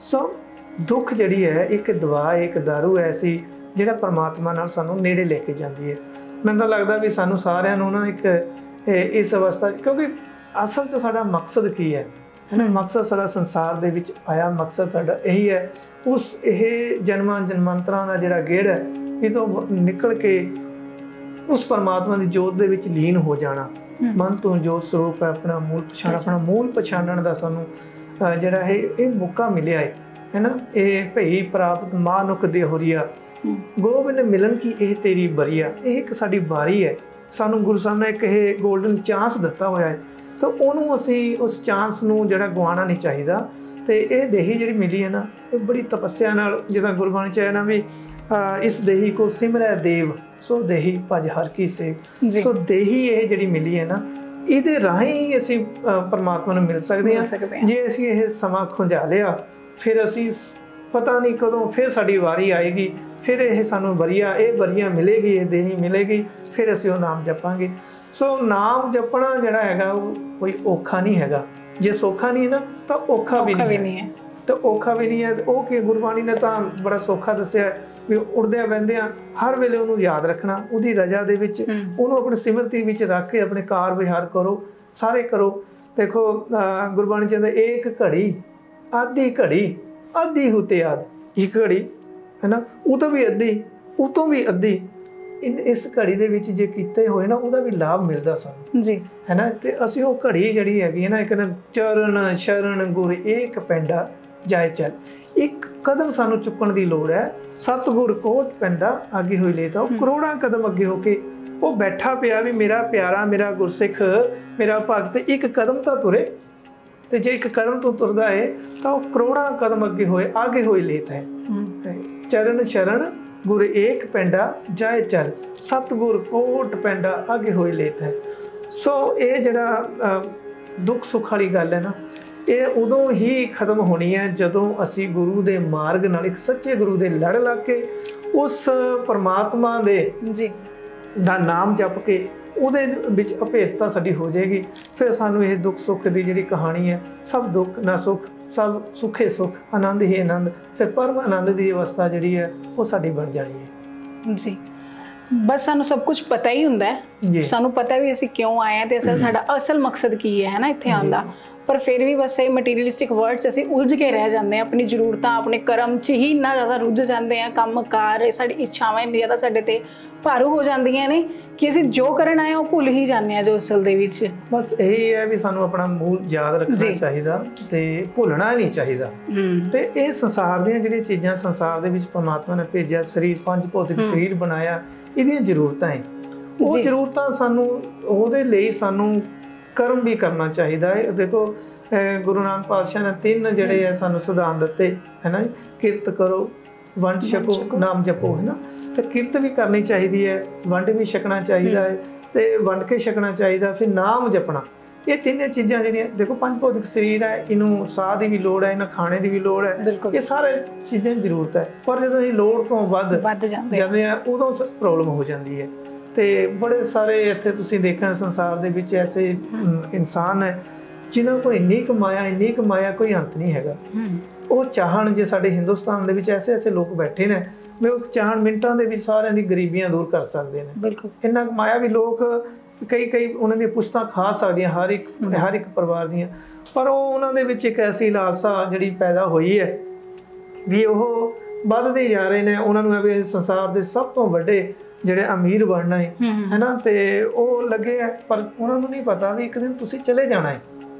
ਸੋ ਦੁੱਖ ਜਿਹੜੀ ਹੈ ਇੱਕ ਦਵਾ ਇੱਕ ਦਾਰੂ ਐਸੀ ਜਿਹੜਾ ਪਰਮਾਤਮਾ ਨਾਲ ਸਾਨੂੰ ਨੇੜੇ ਲੈ ਕੇ ਜਾਂਦੀ ਹੈ। ਮੈਨੂੰ ਤਾਂ ਲੱਗਦਾ ਵੀ ਸਾਨੂੰ ਸਾਰਿਆਂ ਨੂੰ ਨਾ ਇੱਕ ਇਸ ਅਵਸਥਾ 'ਚ, ਕਿਉਂਕਿ ਅਸਲ 'ਚ ਸਾਡਾ ਮਕਸਦ ਕੀ ਹੈ ਨਾ, ਮਕਸਦ ਸਾਡਾ ਸੰਸਾਰ ਦੇ ਵਿੱਚ ਆਇਆ ਮਕਸਦ ਸਾਡਾ ਇਹੀ ਹੈ, ਇਹ ਜਨਮਾਂ ਜਨਮਾਂਤਰਾਂ ਦਾ ਜਿਹੜਾ ਗੇੜ ਹੈ ਇਹ ਤੋਂ ਨਿਕਲ ਕੇ ਉਸ ਪਰਮਾਤਮਾ ਦੀ ਜੋਤ ਦੇ ਵਿੱਚ ਲੀਨ ਹੋ ਜਾਣਾ। ਮਨ ਤੋਂ ਜੋਤ ਸਰੂਪ ਹੈ ਆਪਣਾ ਮੂਲ ਪਛਾਣਨ ਦਾ ਸਾਨੂੰ ਜਿਹੜਾ ਇਹ ਮੌਕਾ ਮਿਲਿਆ ਹੈ ਨਾ। ਇਹ ਭਈ ਪ੍ਰਾਪਤ ਮਾਨੁਖ ਦੇ ਹੋਰੀਆ ਗੋਬਿੰਦ ਮਿਲਣ ਕੀ ਇਹ ਤੇਰੀ ਬਰੀਆ। ਇਹ ਇੱਕ ਸਾਡੀ ਬਾਰੀ ਹੈ, ਸਾਨੂੰ ਗੁਰੂ ਸਾਹਿਬ ਨੇ ਇੱਕ ਇਹ ਗੋਲਡਨ ਚਾਂਸ ਦਿੱਤਾ ਹੋਇਆ ਹੈ, ਤਾਂ ਉਹਨੂੰ ਅਸੀਂ ਉਸ ਚਾਂਸ ਨੂੰ ਜਿਹੜਾ ਗਵਾਉਣਾ ਨਹੀਂ ਚਾਹੀਦਾ। ਤੇ ਇਹ ਦੇਹੀ ਜਿਹੜੀ ਮਿਲੀ ਹੈ ਨਾ ਇਹ ਬੜੀ ਤਪੱਸਿਆ ਨਾਲ, ਜਿੱਦਾਂ ਗੁਰਬਾਣੀ ਚ ਹੈ ਨਾ ਵੀ ਇਸ ਦੇਹੀ ਕੋ ਸਿਮਰੈ ਦੇਵ ਸੋ ਦੇਹੀ ਭਜ ਹਰ ਕੀ ਸੇਵ। ਸੋ ਦੇਹੀ ਇਹ ਜਿਹੜੀ ਮਿਲੀ ਹੈ ਨਾ ਇਹਦੇ ਰਾਹੀਂ ਹੀ ਅਸੀਂ ਪਰਮਾਤਮਾ ਨੂੰ ਮਿਲ ਸਕਦੇ ਹਾਂ। ਜੇ ਅਸੀਂ ਇਹ ਸਮਾਂ ਖੁੰਝਾ ਲਿਆ ਫਿਰ ਅਸੀਂ ਪਤਾ ਨਹੀਂ ਕਦੋਂ ਫਿਰ ਸਾਡੀ ਵਾਰੀ ਆਏਗੀ, ਫਿਰ ਇਹ ਸਾਨੂੰ ਬਰੀਆ ਮਿਲੇਗੀ, ਇਹ ਦੇਹੀ ਮਿਲੇਗੀ, ਫਿਰ ਅਸੀਂ ਉਹ ਨਾਮ ਜਪਾਂਗੇ। ਸੋ ਨਾਮ ਜਪਣਾ ਜਿਹੜਾ ਹੈਗਾ ਉਹ ਕੋਈ ਔਖਾ ਨਹੀਂ ਹੈਗਾ। ਜੇ ਸੌਖਾ ਨਹੀਂ ਹੈ ਨਾ ਤਾਂ ਔਖਾ ਵੀ ਨਹੀਂ ਹੈ। ਤਾਂ ਔਖਾ ਵੀ ਨਹੀਂ ਹੈ। ਉਹ ਕਿ ਗੁਰਬਾਣੀ ਨੇ ਤਾਂ ਬੜਾ ਸੌਖਾ ਦੱਸਿਆ ਵੀ ਉੜਦਿਆਂ ਬਹਿੰਦਿਆਂ ਹਰ ਵੇਲੇ ਉਹਨੂੰ ਯਾਦ ਰੱਖਣਾ, ਉਹਦੀ ਰਜਾ ਦੇ ਵਿੱਚ ਉਹਨੂੰ ਆਪਣੀ ਸਿਮਰਤੀ ਵਿੱਚ ਰੱਖ ਕੇ ਆਪਣੇ ਕਾਰ ਵਿਹਾਰ ਕਰੋ, ਸਾਰੇ ਕਰੋ। ਦੇਖੋ ਗੁਰਬਾਣੀ ਚ ਇੱਕ ਘੜੀ ਆਧੀ ਹੁਤੇ ਆਦ, ਇੱਕ ਘੜੀ ਹੈ ਨਾ ਉਹ ਤੋਂ ਵੀ ਅੱਧੀ, ਉਹ ਤੋਂ ਵੀ ਅੱਧੀ। ਇਸ ਘੜੀ ਦੇ ਵਿੱਚ ਜੇ ਕੀਤੇ ਹੋਏ ਨਾ ਉਹਦਾ ਵੀ ਲਾਭ ਮਿਲਦਾ ਸਾਨੂੰ ਜੀ, ਹੈ ਨਾ। ਤੇ ਅਸੀਂ ਉਹ ਘੜੀ ਜਿਹੜੀ ਹੈਗੀ ਹੈ ਨਾ, ਇੱਕ ਚਰਨ ਸ਼ਰਨ ਗੁਰ ਏਕ ਪੈਂਡਾ ਜਾਏ ਚੱਲ, ਇੱਕ ਕਦਮ ਸਾਨੂੰ ਚੁੱਕਣ ਦੀ ਲੋੜ ਹੈ। ਸਤਿਗੁਰ ਕੋਟ ਪੈਂਦਾ ਅੱਗੇ ਹੋਈ ਲੈ ਤਾਂ ਉਹ ਕਰੋੜਾਂ ਕਦਮ ਅੱਗੇ ਹੋ ਕੇ ਉਹ ਬੈਠਾ ਪਿਆ ਵੀ ਮੇਰਾ ਪਿਆਰਾ, ਮੇਰਾ ਗੁਰਸਿੱਖ, ਮੇਰਾ ਭਗਤ ਇੱਕ ਕਦਮ ਤਾਂ ਤੁਰੇ। ਤੇ ਜੇ ਇੱਕ ਕਦਮ ਤੋਂ ਤੁਰਦਾ ਹੈ ਤਾਂ ਉਹ ਕਰੋੜਾਂ ਕਦਮ ਅੱਗੇ ਹੋਏ ਲੇਤ ਹੈ। ਚਰਨ ਸ਼ਰਨ ਗੁਰ ਏਕ ਪੈਂਡਾ ਜਾਏ ਚੱਲ, ਸਤਿਗੁਰ ਕੋਟ ਪੈਂਡਾ ਅੱਗੇ ਹੋਏ ਲੇਤ ਹੈ। ਸੋ ਇਹ ਜਿਹੜਾ ਦੁੱਖ ਸੁੱਖ ਵਾਲੀ ਗੱਲ ਹੈ ਨਾ ਇਹ ਉਦੋਂ ਹੀ ਖਤਮ ਹੋਣੀ ਹੈ ਜਦੋਂ ਅਸੀਂ ਗੁਰੂ ਦੇ ਮਾਰਗ ਨਾਲ, ਇੱਕ ਸੱਚੇ ਗੁਰੂ ਦੇ ਲੜ ਲੱਗ ਕੇ ਉਸ ਪਰਮਾਤਮਾ ਦੇ ਦਾ ਨਾਮ ਜਪ ਕੇ ਉਹਦੇ ਵਿੱਚ ਅਭੇਦਤਾ ਸਾਡੀ ਹੋ ਜਾਏਗੀ। ਫਿਰ ਸਾਨੂੰ ਇਹ ਦੁੱਖ ਸੁੱਖ ਦੀ ਜਿਹੜੀ ਕਹਾਣੀ ਹੈ, ਸਭ ਦੁੱਖ ਨਾ ਸੁੱਖ ਸਭ ਸੁੱਖੇ ਸੁੱਖ, ਆਨੰਦ ਹੀ ਆਨੰਦ, ਫਿਰ ਪਰਮ ਆਨੰਦ ਦੀ ਅਵਸਥਾ ਜਿਹੜੀ ਹੈ ਉਹ ਸਾਡੀ ਬਣ ਜਾਣੀ ਹੈ ਜੀ। ਬਸ ਸਾਨੂੰ ਸਭ ਕੁਝ ਪਤਾ ਹੀ ਹੁੰਦਾ ਹੈ, ਸਾਨੂੰ ਪਤਾ ਵੀ ਅਸੀਂ ਕਿਉਂ ਆਏ ਹਾਂ ਤੇ ਸਾਡਾ ਅਸਲ ਮਕਸਦ ਕੀ ਹੈ ਨਾ ਇੱਥੇ ਆਉਣ ਦਾ। ਪਰ ਫਿਰ ਵੀ ਬਸ ਇਹ ਮਟੀਰੀਅਲਿਸਟਿਕ ਵਰਡ 'ਚ ਅਸੀਂ ਉਲਝ ਕੇ ਰਹਿ ਜਾਂਦੇ ਹਾਂ, ਆਪਣੀ ਜ਼ਰੂਰਤਾਂ ਆਪਣੇ ਕਰਮ 'ਚ ਹੀ ਇੰਨਾ ਜ਼ਿਆਦਾ ਰੁੱਝ ਜਾਂਦੇ ਹਾਂ, ਕੰਮ ਕਾਰ ਸਾਡੀ ਇੱਛਾਵਾਂ ਇੰਨੀ ਜ਼ਿਆਦਾ ਸਾਡੇ ਤੇ ਭਾਰੂ ਹੋ ਜਾਂਦੀਆਂ ਨੇ ਕਿ ਅਸੀਂ ਜੋ ਕਰਨ ਆਏ ਉਹ ਭੁੱਲ ਹੀ ਜਾਂਦੇ ਹਾਂ ਜੋ ਅਸਲ ਦੇ ਵਿੱਚ। ਬਸ ਇਹੀ ਹੈ ਵੀ ਸਾਨੂੰ ਆਪਣਾ ਮੂਲ ਯਾਦ ਰੱਖਣਾ ਚਾਹੀਦਾ ਤੇ ਭੁੱਲਣਾ ਨਹੀਂ ਚਾਹੀਦਾ। ਤੇ ਇਹ ਸੰਸਾਰ ਦੀਆਂ ਜਿਹੜੀਆਂ ਚੀਜ਼ਾਂ ਸੰਸਾਰ ਦੇ ਵਿੱਚ ਪਰਮਾਤਮਾ ਨੇ ਭੇਜਿਆ, ਸਰੀਰ ਪੰਜ ਭੌਤਿਕ ਸਰੀਰ ਬਣਾਇਆ, ਇਹਦੀਆਂ ਜ਼ਰੂਰਤਾਂ ਹੈ। ਉਹ ਜ਼ਰੂਰਤਾਂ ਸਾਨੂੰ ਉਹਦੇ ਲਈ ਸਾਨੂੰ ਕਰਮ ਵੀ ਕਰਨਾ ਚਾਹੀਦਾ ਹੈ। ਦੇਖੋ ਗੁਰੂ ਨਾਨਕ ਪਾਤਸ਼ਾਹ ਨੇ 3 ਜਿਹੜੇ ਆ ਸਾਨੂੰ ਸਿਧਾਂਤ ਦਿੱਤੇ ਹੈ ਨਾ, ਕਿਰਤ ਕਰੋ, ਵੰਡ ਛਕੋ, ਨਾਮ ਜਪੋ, ਹੈ ਨਾ। ਤੇ ਕਿਰਤ ਵੀ ਕਰਨੀ ਚਾਹੀਦੀ ਹੈ, ਵੰਡ ਵੀ ਛਕਣਾ ਚਾਹੀਦਾ ਹੈ ਤੇ ਵੰਡ ਕੇ ਛਕਣਾ ਚਾਹੀਦਾ, ਫਿਰ ਨਾਮ ਜਪਣਾ। ਇਹ ਤਿੰਨੇ ਚੀਜ਼ਾਂ ਜਿਹੜੀਆਂ ਦੇਖੋ ਪੰਜ ਭੌਤਿਕ ਸਰੀਰ ਹੈ, ਇਹਨੂੰ ਸਾਹ ਦੀ ਵੀ ਲੋੜ ਹੈ, ਇਹਨਾਂ ਖਾਣੇ ਦੀ ਵੀ ਲੋੜ ਹੈ, ਇਹ ਸਾਰੇ ਚੀਜ਼ਾਂ ਦੀ ਜ਼ਰੂਰਤ ਹੈ। ਪਰ ਜਦੋਂ ਇਹ ਲੋੜ ਤੋਂ ਵੱਧ ਜਾਂਦੇ ਆ ਉਦੋਂ ਪ੍ਰੋਬਲਮ ਹੋ ਜਾਂਦੀ ਹੈ। ਤੇ ਬੜੇ ਸਾਰੇ ਇੱਥੇ ਤੁਸੀਂ ਦੇਖਣ ਸੰਸਾਰ ਦੇ ਵਿੱਚ ਐਸੇ ਇਨਸਾਨ ਹੈ ਜਿਨ੍ਹਾਂ ਕੋਲ ਇੰਨੀ ਕਮਾਇਆ ਕੋਈ ਅੰਤ ਨਹੀਂ ਹੈਗਾ। ਉਹ ਚਾਹਣ, ਜੇ ਸਾਡੇ ਹਿੰਦੁਸਤਾਨ ਦੇ ਵਿੱਚ ਐਸੇ ਲੋਕ ਬੈਠੇ ਨੇ ਵੀ ਉਹ ਚਾਹਣ ਮਿੰਟਾਂ ਦੇ ਵਿੱਚ ਸਾਰਿਆਂ ਦੀ ਗਰੀਬੀਆਂ ਦੂਰ ਕਰ ਸਕਦੇ ਨੇ। ਬਿਲਕੁਲ ਇੰਨਾ ਕਮਾਇਆ ਵੀ ਲੋਕ ਕਈ ਉਹਨਾਂ ਦੀਆਂ ਪੁਸ਼ਤਾਂ ਖਾ ਸਕਦੀਆਂ ਹਰ ਇੱਕ ਪਰਿਵਾਰ ਦੀਆਂ। ਪਰ ਉਹ ਉਹਨਾਂ ਦੇ ਵਿੱਚ ਇੱਕ ਐਸੀ ਲਾਲਸਾ ਜਿਹੜੀ ਪੈਦਾ ਹੋਈ ਹੈ ਵੀ ਉਹ ਵੱਧਦੇ ਜਾ ਰਹੇ ਨੇ। ਉਹਨਾਂ ਨੂੰ ਹੈ ਵੀ ਸੰਸਾਰ ਦੇ ਸਭ ਤੋਂ ਵੱਡੇ ਜਿਹੜੇ ਅਮੀਰ ਬਣਨਾ ਹੈ ਨਾ, ਤੇ ਉਹ ਲੱਗੇ ਹੈ। ਪਰ ਉਹਨਾਂ ਨੂੰ ਨਹੀਂ ਪਤਾ ਵੀ ਇੱਕ ਦਿਨ ਤੁਸੀਂ ਚਲੇ ਜਾਣਾ ਹੈ।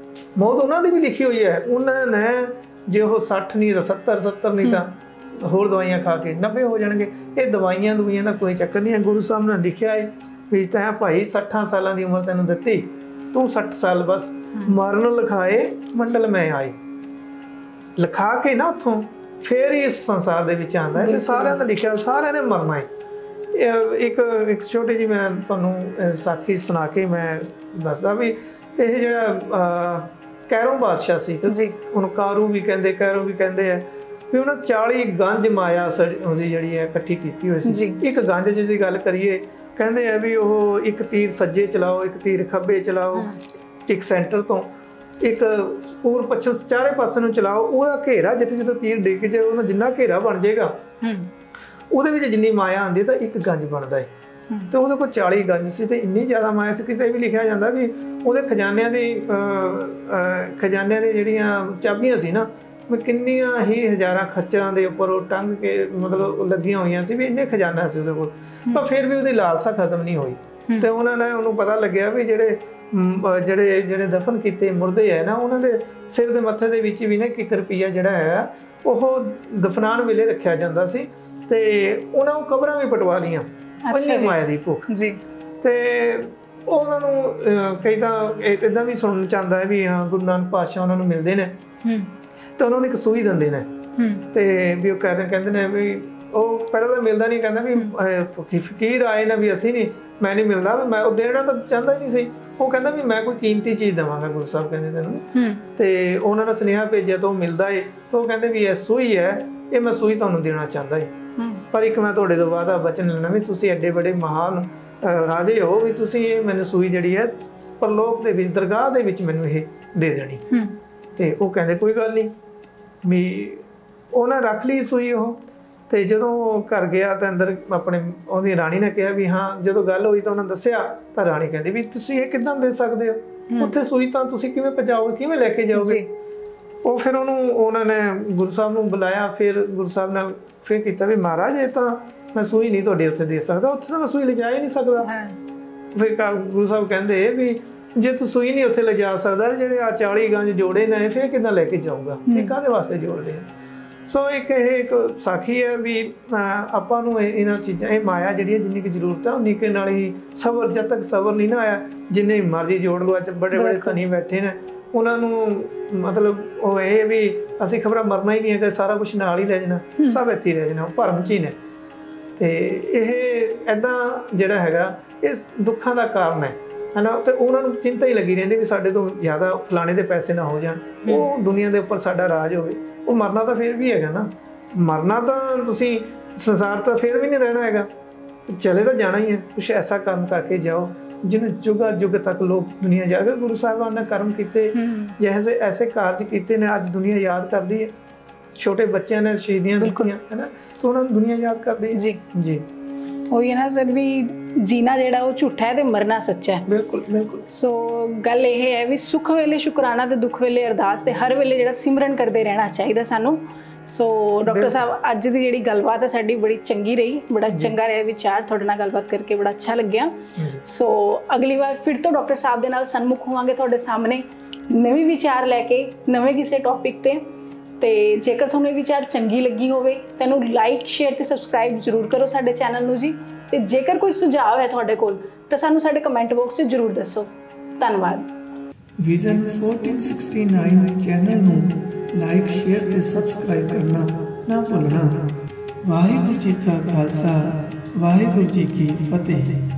ਮੌਤ ਉਹਨਾਂ ਦੀ ਵੀ ਲਿਖੀ ਹੋਈ ਹੈ। ਉਹਨਾਂ ਨੇ ਜੇ ਉਹ 60 ਨਹੀਂ ਤਾਂ 70 ਨਹੀਂ ਤਾਂ होर दवाइयां खा के 90 हो जाएंगे। ये दवाइयां दुवाइयां का कोई चक्कर नहीं है। गुरु साहब ने लिखा है भी तैं भाई 60 साल की उम्र तैनूं दित्ती, तू 60 साल बस मरण लिखाए मंडल में आए, लिखा के ना उतों फिर ही इस संसार दे विच आंदा है। सारिਆਂ ਦਾ लिखा, सारिਆਂ ने मरना है। एक छोटी जी मैं तुहानूं साखी सुना के मैं दसदा भी ਇਹ ਜਿਹੜਾ कैरों बादशाह सी जी, उन्होंने कारू भी कहते कैरो भी कहते हैं भी उन्होंने 40 गंज माया ਉਹਦੀ ਜਿਹੜੀ ਹੈ ਇਕੱਠੀ ਕੀਤੀ ਹੋਈ ਸੀ। ਇੱਕ ਗੰਜ ਜਿਹਦੀ ਗੱਲ ਕਰੀਏ ਕਹਿੰਦੇ ਆ ਵੀ ਉਹ ਇੱਕ ਤੀਰ ਸੱਜੇ ਚਲਾਓ, ਇੱਕ ਤੀਰ ਖੱਬੇ ਚਲਾਓ, ਇੱਕ ਸੈਂਟਰ ਤੋਂ ਇੱਕ ਪੂਰਬ ਪੱਛਮ ਚਾਰੇ ਪਾਸੇ ਨੂੰ ਚਲਾਓ। ਉਹਦਾ ਘੇਰਾ ਜਿੱਥੇ ਜਦੋਂ ਤੀਰ ਡਿੱਗ ਜਾਏ ਉਹਦਾ ਜਿੰਨਾ ਘੇਰਾ ਬਣ ਜਾਏਗਾ ਉਹਦੇ ਵਿੱਚ ਜਿੰਨੀ ਮਾਇਆ ਆਉਂਦੀ ਤਾਂ ਇੱਕ ਗੰਜ ਬਣਦਾ ਹੈ। ਤੇ ਉਹਦੇ ਕੋਲ 40 ਗੰਜ ਸੀ ਤੇ ਇੰਨੀ ਜ਼ਿਆਦਾ ਮਾਇਆ ਸੀ। ਕਿਤੇ ਵੀ ਲਿਖਿਆ ਜਾਂਦਾ ਵੀ ਉਹਦੇ ਖਜ਼ਾਨਿਆਂ ਦੀ ਜਿਹੜੀਆਂ ਚਾਬੀਆਂ ਸੀ ਨਾ ਕਿੰਨੀਆਂ ਹੀ ਹਜ਼ਾਰਾਂ ਖੱਚਰਾਂ ਦੇ ਉੱਪਰ ਉਹ ਟੰਗ ਕੇ ਮਤਲਬ ਲੱਗੀਆਂ ਹੋਈਆਂ ਸੀ ਵੀ ਇੰਨੇ ਖਜ਼ਾਨਾ ਸੀ ਉਹਦੇ ਕੋਲ। ਪਰ ਫਿਰ ਵੀ ਉਹਦੀ ਲਾਲਸਾ ਖਤਮ ਨਹੀਂ ਹੋਈ। ਤੇ ਉਹਨਾਂ ਨੇ ਉਹਨੂੰ ਪਤਾ ਲੱਗਿਆ ਵੀ ਜਿਹੜੇ ਦਫਨ ਕੀਤੇ ਮੁਰਦੇ ਹੈ ਨਾ ਉਹਨਾਂ ਦੇ ਸਿਰ ਦੇ ਮੱਥੇ ਦੇ ਵਿੱਚ ਵੀ ਨਾ 1 ਰੁਪਈਆ ਜਿਹੜਾ ਹੈ ਉਹ ਦਫਨਾਉਣ ਵੇਲੇ ਰੱਖਿਆ ਜਾਂਦਾ ਸੀ। ਤੇ ਉਹਨਾਂ ਨੂੰ ਕਬਰਾਂ ਵੀ ਪਟਵਾ ਲਈਆਂ ਇੰਨੀ ਮਾਇਆ ਦੀ ਭੁੱਖ ਜੀ। ਤੇ ਉਹਨਾਂ ਨੂੰ ਕਈ ਤਾਂ ਇੱਦਾਂ ਵੀ ਸੁਣਨ ਚ ਆਉਂਦਾ ਹੈ ਵੀ ਹਾਂ ਗੁਰੂ ਨਾਨਕ ਪਾਤਸ਼ਾਹ ਉਹਨਾਂ ਨੂੰ ਮਿਲਦੇ ਨੇ ਤੇ ਉਹਨਾਂ ਨੂੰ ਇੱਕ ਸੂਈ ਦਿੰਦੇ ਨੇ ਤੇ ਵੀ ਉਹ ਕਹਿੰਦੇ ਨੇ ਵੀ ਉਹ ਪਹਿਲਾਂ ਤਾਂ ਮਿਲਦਾ ਨਹੀਂ, ਕਹਿੰਦਾ ਵੀ ਫਕੀਰ ਆਏ ਨੇ ਵੀ ਅਸੀਂ ਨਹੀਂ, ਮੈਂ ਨਹੀਂ ਮਿਲਦਾ, ਵੀ ਮੈਂ ਉਹ ਦੇਣਾ ਤਾਂ ਚਾਹੁੰਦਾ ਹੀ ਨਹੀਂ ਸੀ। ਉਹ ਕਹਿੰਦਾ ਵੀ ਮੈਂ ਕੋਈ ਕੀਮਤੀ ਚੀਜ਼ ਦੇਵਾਂਗਾ ਗੁਰੂ ਸਾਹਿਬ ਕਹਿੰਦੇ ਤੈਨੂੰ। ਤੇ ਉਹਨਾਂ ਨੂੰ ਸੁਨੇਹਾ ਭੇਜਿਆ ਤਾਂ ਉਹ ਮਿਲਦਾ ਏ ਤਾਂ ਉਹ ਕਹਿੰਦੇ ਵੀ ਇਹ ਸੂਈ ਹੈ, ਇਹ ਮੈਂ ਸੂਈ ਤੁਹਾਨੂੰ ਦੇਣਾ ਚਾਹੁੰਦਾ ਏ, ਪਰ ਇੱਕ ਮੈਂ ਤੁਹਾਡੇ ਤੋਂ ਵਾਅਦਾ ਬਚਨ ਲੈਣਾ ਵੀ ਤੁਸੀਂ ਐਡੇ ਵੱਡੇ ਮਹਾਨ ਰਾਜੇ ਹੋ ਵੀ ਤੁਸੀਂ ਇਹ ਮੈਨੂੰ ਸੂਈ ਜਿਹੜੀ ਹੈ ਪਰਲੋਕ ਦੇ ਵਿੱਚ ਦਰਗਾਹ ਦੇ ਵਿੱਚ ਮੈਨੂੰ ਇਹ ਦੇ ਦੇਣੀ। ਤੇ ਉਹ ਕਹਿੰਦੇ ਕੋਈ ਗੱਲ ਨਹੀਂ ਵੀ ਉਹਨਾਂ ਰੱਖ ਲਈ ਸੂਈ ਉਹ। ਤੇ ਜਦੋਂ ਘਰ ਗਿਆ ਤਾਂ ਅੰਦਰ ਆਪਣੇ ਉਹਦੀ ਰਾਣੀ ਨੇ ਕਿਹਾ ਵੀ ਹਾਂ ਜਦੋਂ ਗੱਲ ਹੋਈ ਤਾਂ ਉਹਨਾਂ ਦੱਸਿਆ ਤਾਂ ਰਾਣੀ ਕਹਿੰਦੀ ਵੀ ਤੁਸੀਂ ਇਹ ਕਿੱਦਾਂ ਦੇ ਸਕਦੇ ਹੋ, ਉੱਥੇ ਸੂਈ ਤਾਂ ਤੁਸੀਂ ਕਿਵੇਂ ਪਹੁੰਚਾਓਗੇ, ਕਿਵੇਂ ਲੈ ਕੇ ਜਾਓਗੇ। ਉਹ ਫਿਰ ਉਹਨਾਂ ਨੇ ਗੁਰੂ ਸਾਹਿਬ ਨੂੰ ਬੁਲਾਇਆ। ਫਿਰ ਗੁਰੂ ਸਾਹਿਬ ਨੇ ਫਿਰ ਕੀਤਾ ਵੀ ਮਹਾਰਾਜ ਇਹ ਤਾਂ ਮੈਂ ਸੂਈ ਨਹੀਂ ਤੁਹਾਡੇ ਉੱਥੇ ਦੇ ਸਕਦਾ, ਉੱਥੇ ਤਾਂ ਮੈਂ ਸੂਈ ਲਿਜਾ ਹੀ ਨਹੀਂ ਸਕਦਾ। ਫਿਰ ਗੁਰੂ ਸਾਹਿਬ ਕਹਿੰਦੇ ਵੀ ਜੇ ਤੂੰ ਸੂਈ ਨਹੀਂ ਉੱਥੇ ਲਿਜਾ ਸਕਦਾ ਜਿਹੜੇ ਆ 40 ਗੰਜ ਜੋੜੇ ਨੇ ਫਿਰ ਕਿੱਦਾਂ ਲੈ ਕੇ ਜਾਊਗਾ, ਇਹ ਕਾਹਦੇ ਵਾਸਤੇ ਜੋੜਦੇ ਆ। ਸੋ ਇੱਕ ਸਾਖੀ ਹੈ ਵੀ ਆਪਾਂ ਨੂੰ ਇਹਨਾਂ ਚੀਜ਼ਾਂ ਇਹ ਮਾਇਆ ਜਿਹੜੀ ਹੈ ਜਿੰਨੀ ਕੁ ਜ਼ਰੂਰਤ ਹੈ ਉਨੀ ਕੁ ਨਾਲ ਹੀ ਸਬਰ, ਜਦ ਤੱਕ ਸਬਰ ਨਹੀਂ ਨਾ ਆਇਆ ਜਿੰਨੇ ਮਰਜ਼ੀ ਜੋੜ ਲਓ। ਅੱਜ ਬੜੇ ਧਨੀ ਬੈਠੇ ਨੇ ਉਹਨਾਂ ਨੂੰ ਮਤਲਬ ਉਹ ਇਹ ਵੀ ਅਸੀਂ ਖਬਰਾਂ ਮਰਨਾ ਹੀ ਨਹੀਂ ਹੈਗਾ, ਸਾਰਾ ਕੁਛ ਨਾਲ ਹੀ ਲੈ ਜਾਣਾ, ਸਭ ਇੱਥੇ ਰਹਿ ਜਾਣਾ, ਭਰਮ 'ਚ ਹੀ ਨੇ। ਤੇ ਇਹ ਇੱਦਾਂ ਜਿਹੜਾ ਹੈਗਾ ਇਹ ਦੁੱਖਾਂ ਦਾ ਕਾਰਨ ਹੈ ਨਾ। ਤੇ ਉਹਨਾਂ ਨੂੰ ਚਿੰਤਾ ਹੀ ਲੱਗੀ ਰਹਿੰਦੀ ਵੀ ਸਾਡੇ ਤੋਂ ਜ਼ਿਆਦਾ ਫਲਾਣੇ ਦੇ ਪੈਸੇ ਨਾ ਹੋ ਜਾਣ, ਉਹ ਦੁਨੀਆ ਦੇ ਉੱਪਰ ਸਾਡਾ ਰਾਜ ਹੋਵੇ। ਉਹ ਮਰਨਾ ਤਾਂ ਫਿਰ ਵੀ ਹੈਗਾ ਨਾ, ਮਰਨਾ ਤਾਂ ਤੁਸੀਂ ਸੰਸਾਰ ਤਾਂ ਫਿਰ ਵੀ ਨਹੀਂ ਰਹਿਣਾ ਹੈਗਾ, ਚਲੇ ਤਾਂ ਜਾਣਾ ਹੀ ਹੈ। ਕੁਛ ਐਸਾ ਕੰਮ ਕਰਕੇ ਜਾਓ ਜਿਹਨੂੰ ਜੁਗਾ ਜੁਗ ਤੱਕ ਲੋਕ ਦੁਨੀਆ ਯਾਦ ਕਰੇ। ਗੁਰੂ ਸਾਹਿਬਾਨ ਨੇ ਕਰਮ ਕੀਤੇ ਜਿਹੇ ਐਸੇ ਕਾਰਜ ਕੀਤੇ ਨੇ ਅੱਜ ਦੁਨੀਆ ਯਾਦ ਕਰਦੀ ਹੈ। ਛੋਟੇ ਬੱਚਿਆਂ ਨੇ ਸ਼ਹੀਦੀਆਂ ਦਿੱਤੀਆਂ ਹੈ ਨਾ, ਤਾਂ ਉਹਨਾਂ ਨੂੰ ਦੁਨੀਆ ਯਾਦ ਕਰਦੀ ਹੈ। ਜੀ ਉਹੀ ਹੈ ਨਾ ਸਰ ਵੀ ਜੀਣਾ ਜਿਹੜਾ ਉਹ ਝੂਠਾ ਹੈ ਤੇ ਮਰਨਾ ਸੱਚਾ ਹੈ। ਬਿਲਕੁਲ ਬਿਲਕੁਲ। ਸੋ ਗੱਲ ਇਹ ਹੈ ਵੀ ਸੁੱਖ ਵੇਲੇ ਸ਼ੁਕਰਾਨਾ ਤੇ ਦੁੱਖ ਵੇਲੇ ਅਰਦਾਸ ਤੇ ਹਰ ਵੇਲੇ ਜਿਹੜਾ ਸਿਮਰਨ ਕਰਦੇ ਰਹਿਣਾ ਚਾਹੀਦਾ ਸਾਨੂੰ। ਸੋ ਡਾਕਟਰ ਸਾਹਿਬ ਅੱਜ ਦੀ ਜਿਹੜੀ ਗੱਲਬਾਤ ਹੈ ਸਾਡੀ ਬੜੀ ਚੰਗੀ ਰਹੀ, ਬੜਾ ਚੰਗਾ ਰਿਹਾ ਵਿਚਾਰ, ਤੁਹਾਡੇ ਨਾਲ ਗੱਲਬਾਤ ਕਰਕੇ ਬੜਾ ਅੱਛਾ ਲੱਗਿਆ। ਸੋ ਅਗਲੀ ਵਾਰ ਫਿਰ ਤੋਂ ਡਾਕਟਰ ਸਾਹਿਬ ਦੇ ਨਾਲ ਸਨਮੁਖ ਹੋਵਾਂਗੇ ਤੁਹਾਡੇ ਸਾਹਮਣੇ ਨਵੇਂ ਵਿਚਾਰ ਲੈ ਕੇ ਨਵੇਂ ਕਿਸੇ ਟੌਪਿਕ ਤੇ ਜੇਕਰ ਤੁਹਾਨੂੰ ਇਹ ਵਿਚਾਰ ਚੰਗੀ ਲੱਗੀ ਹੋਵੇ ਤਾਂ ਇਹਨੂੰ ਲਾਈਕ ਸ਼ੇਅਰ ਤੇ ਸਬਸਕ੍ਰਾਈਬ ਜ਼ਰੂਰ ਕਰੋ ਸਾਡੇ ਚੈਨਲ ਨੂੰ ਜੀ। ਤੇ ਜੇਕਰ ਕੋਈ ਸੁਝਾਅ ਹੈ ਤੁਹਾਡੇ ਕੋਲ ਤਾਂ ਸਾਨੂੰ ਸਾਡੇ ਕਮੈਂਟ ਬਾਕਸ 'ਚ ਜ਼ਰੂਰ ਦੱਸੋ। ਧੰਨਵਾਦ। ਵਿਜ਼ਨ 1469 ਚੈਨਲ ਨੂੰ ਲਾਈਕ ਸ਼ੇਅਰ ਤੇ ਸਬਸਕ੍ਰਾਈਬ ਕਰਨਾ ਨਾ ਭੁੱਲਣਾ। ਵਾਹਿਗੁਰੂ ਜੀ ਕਾ ਖਾਲਸਾ, ਵਾਹਿਗੁਰੂ ਜੀ ਕੀ ਫਤਿਹ।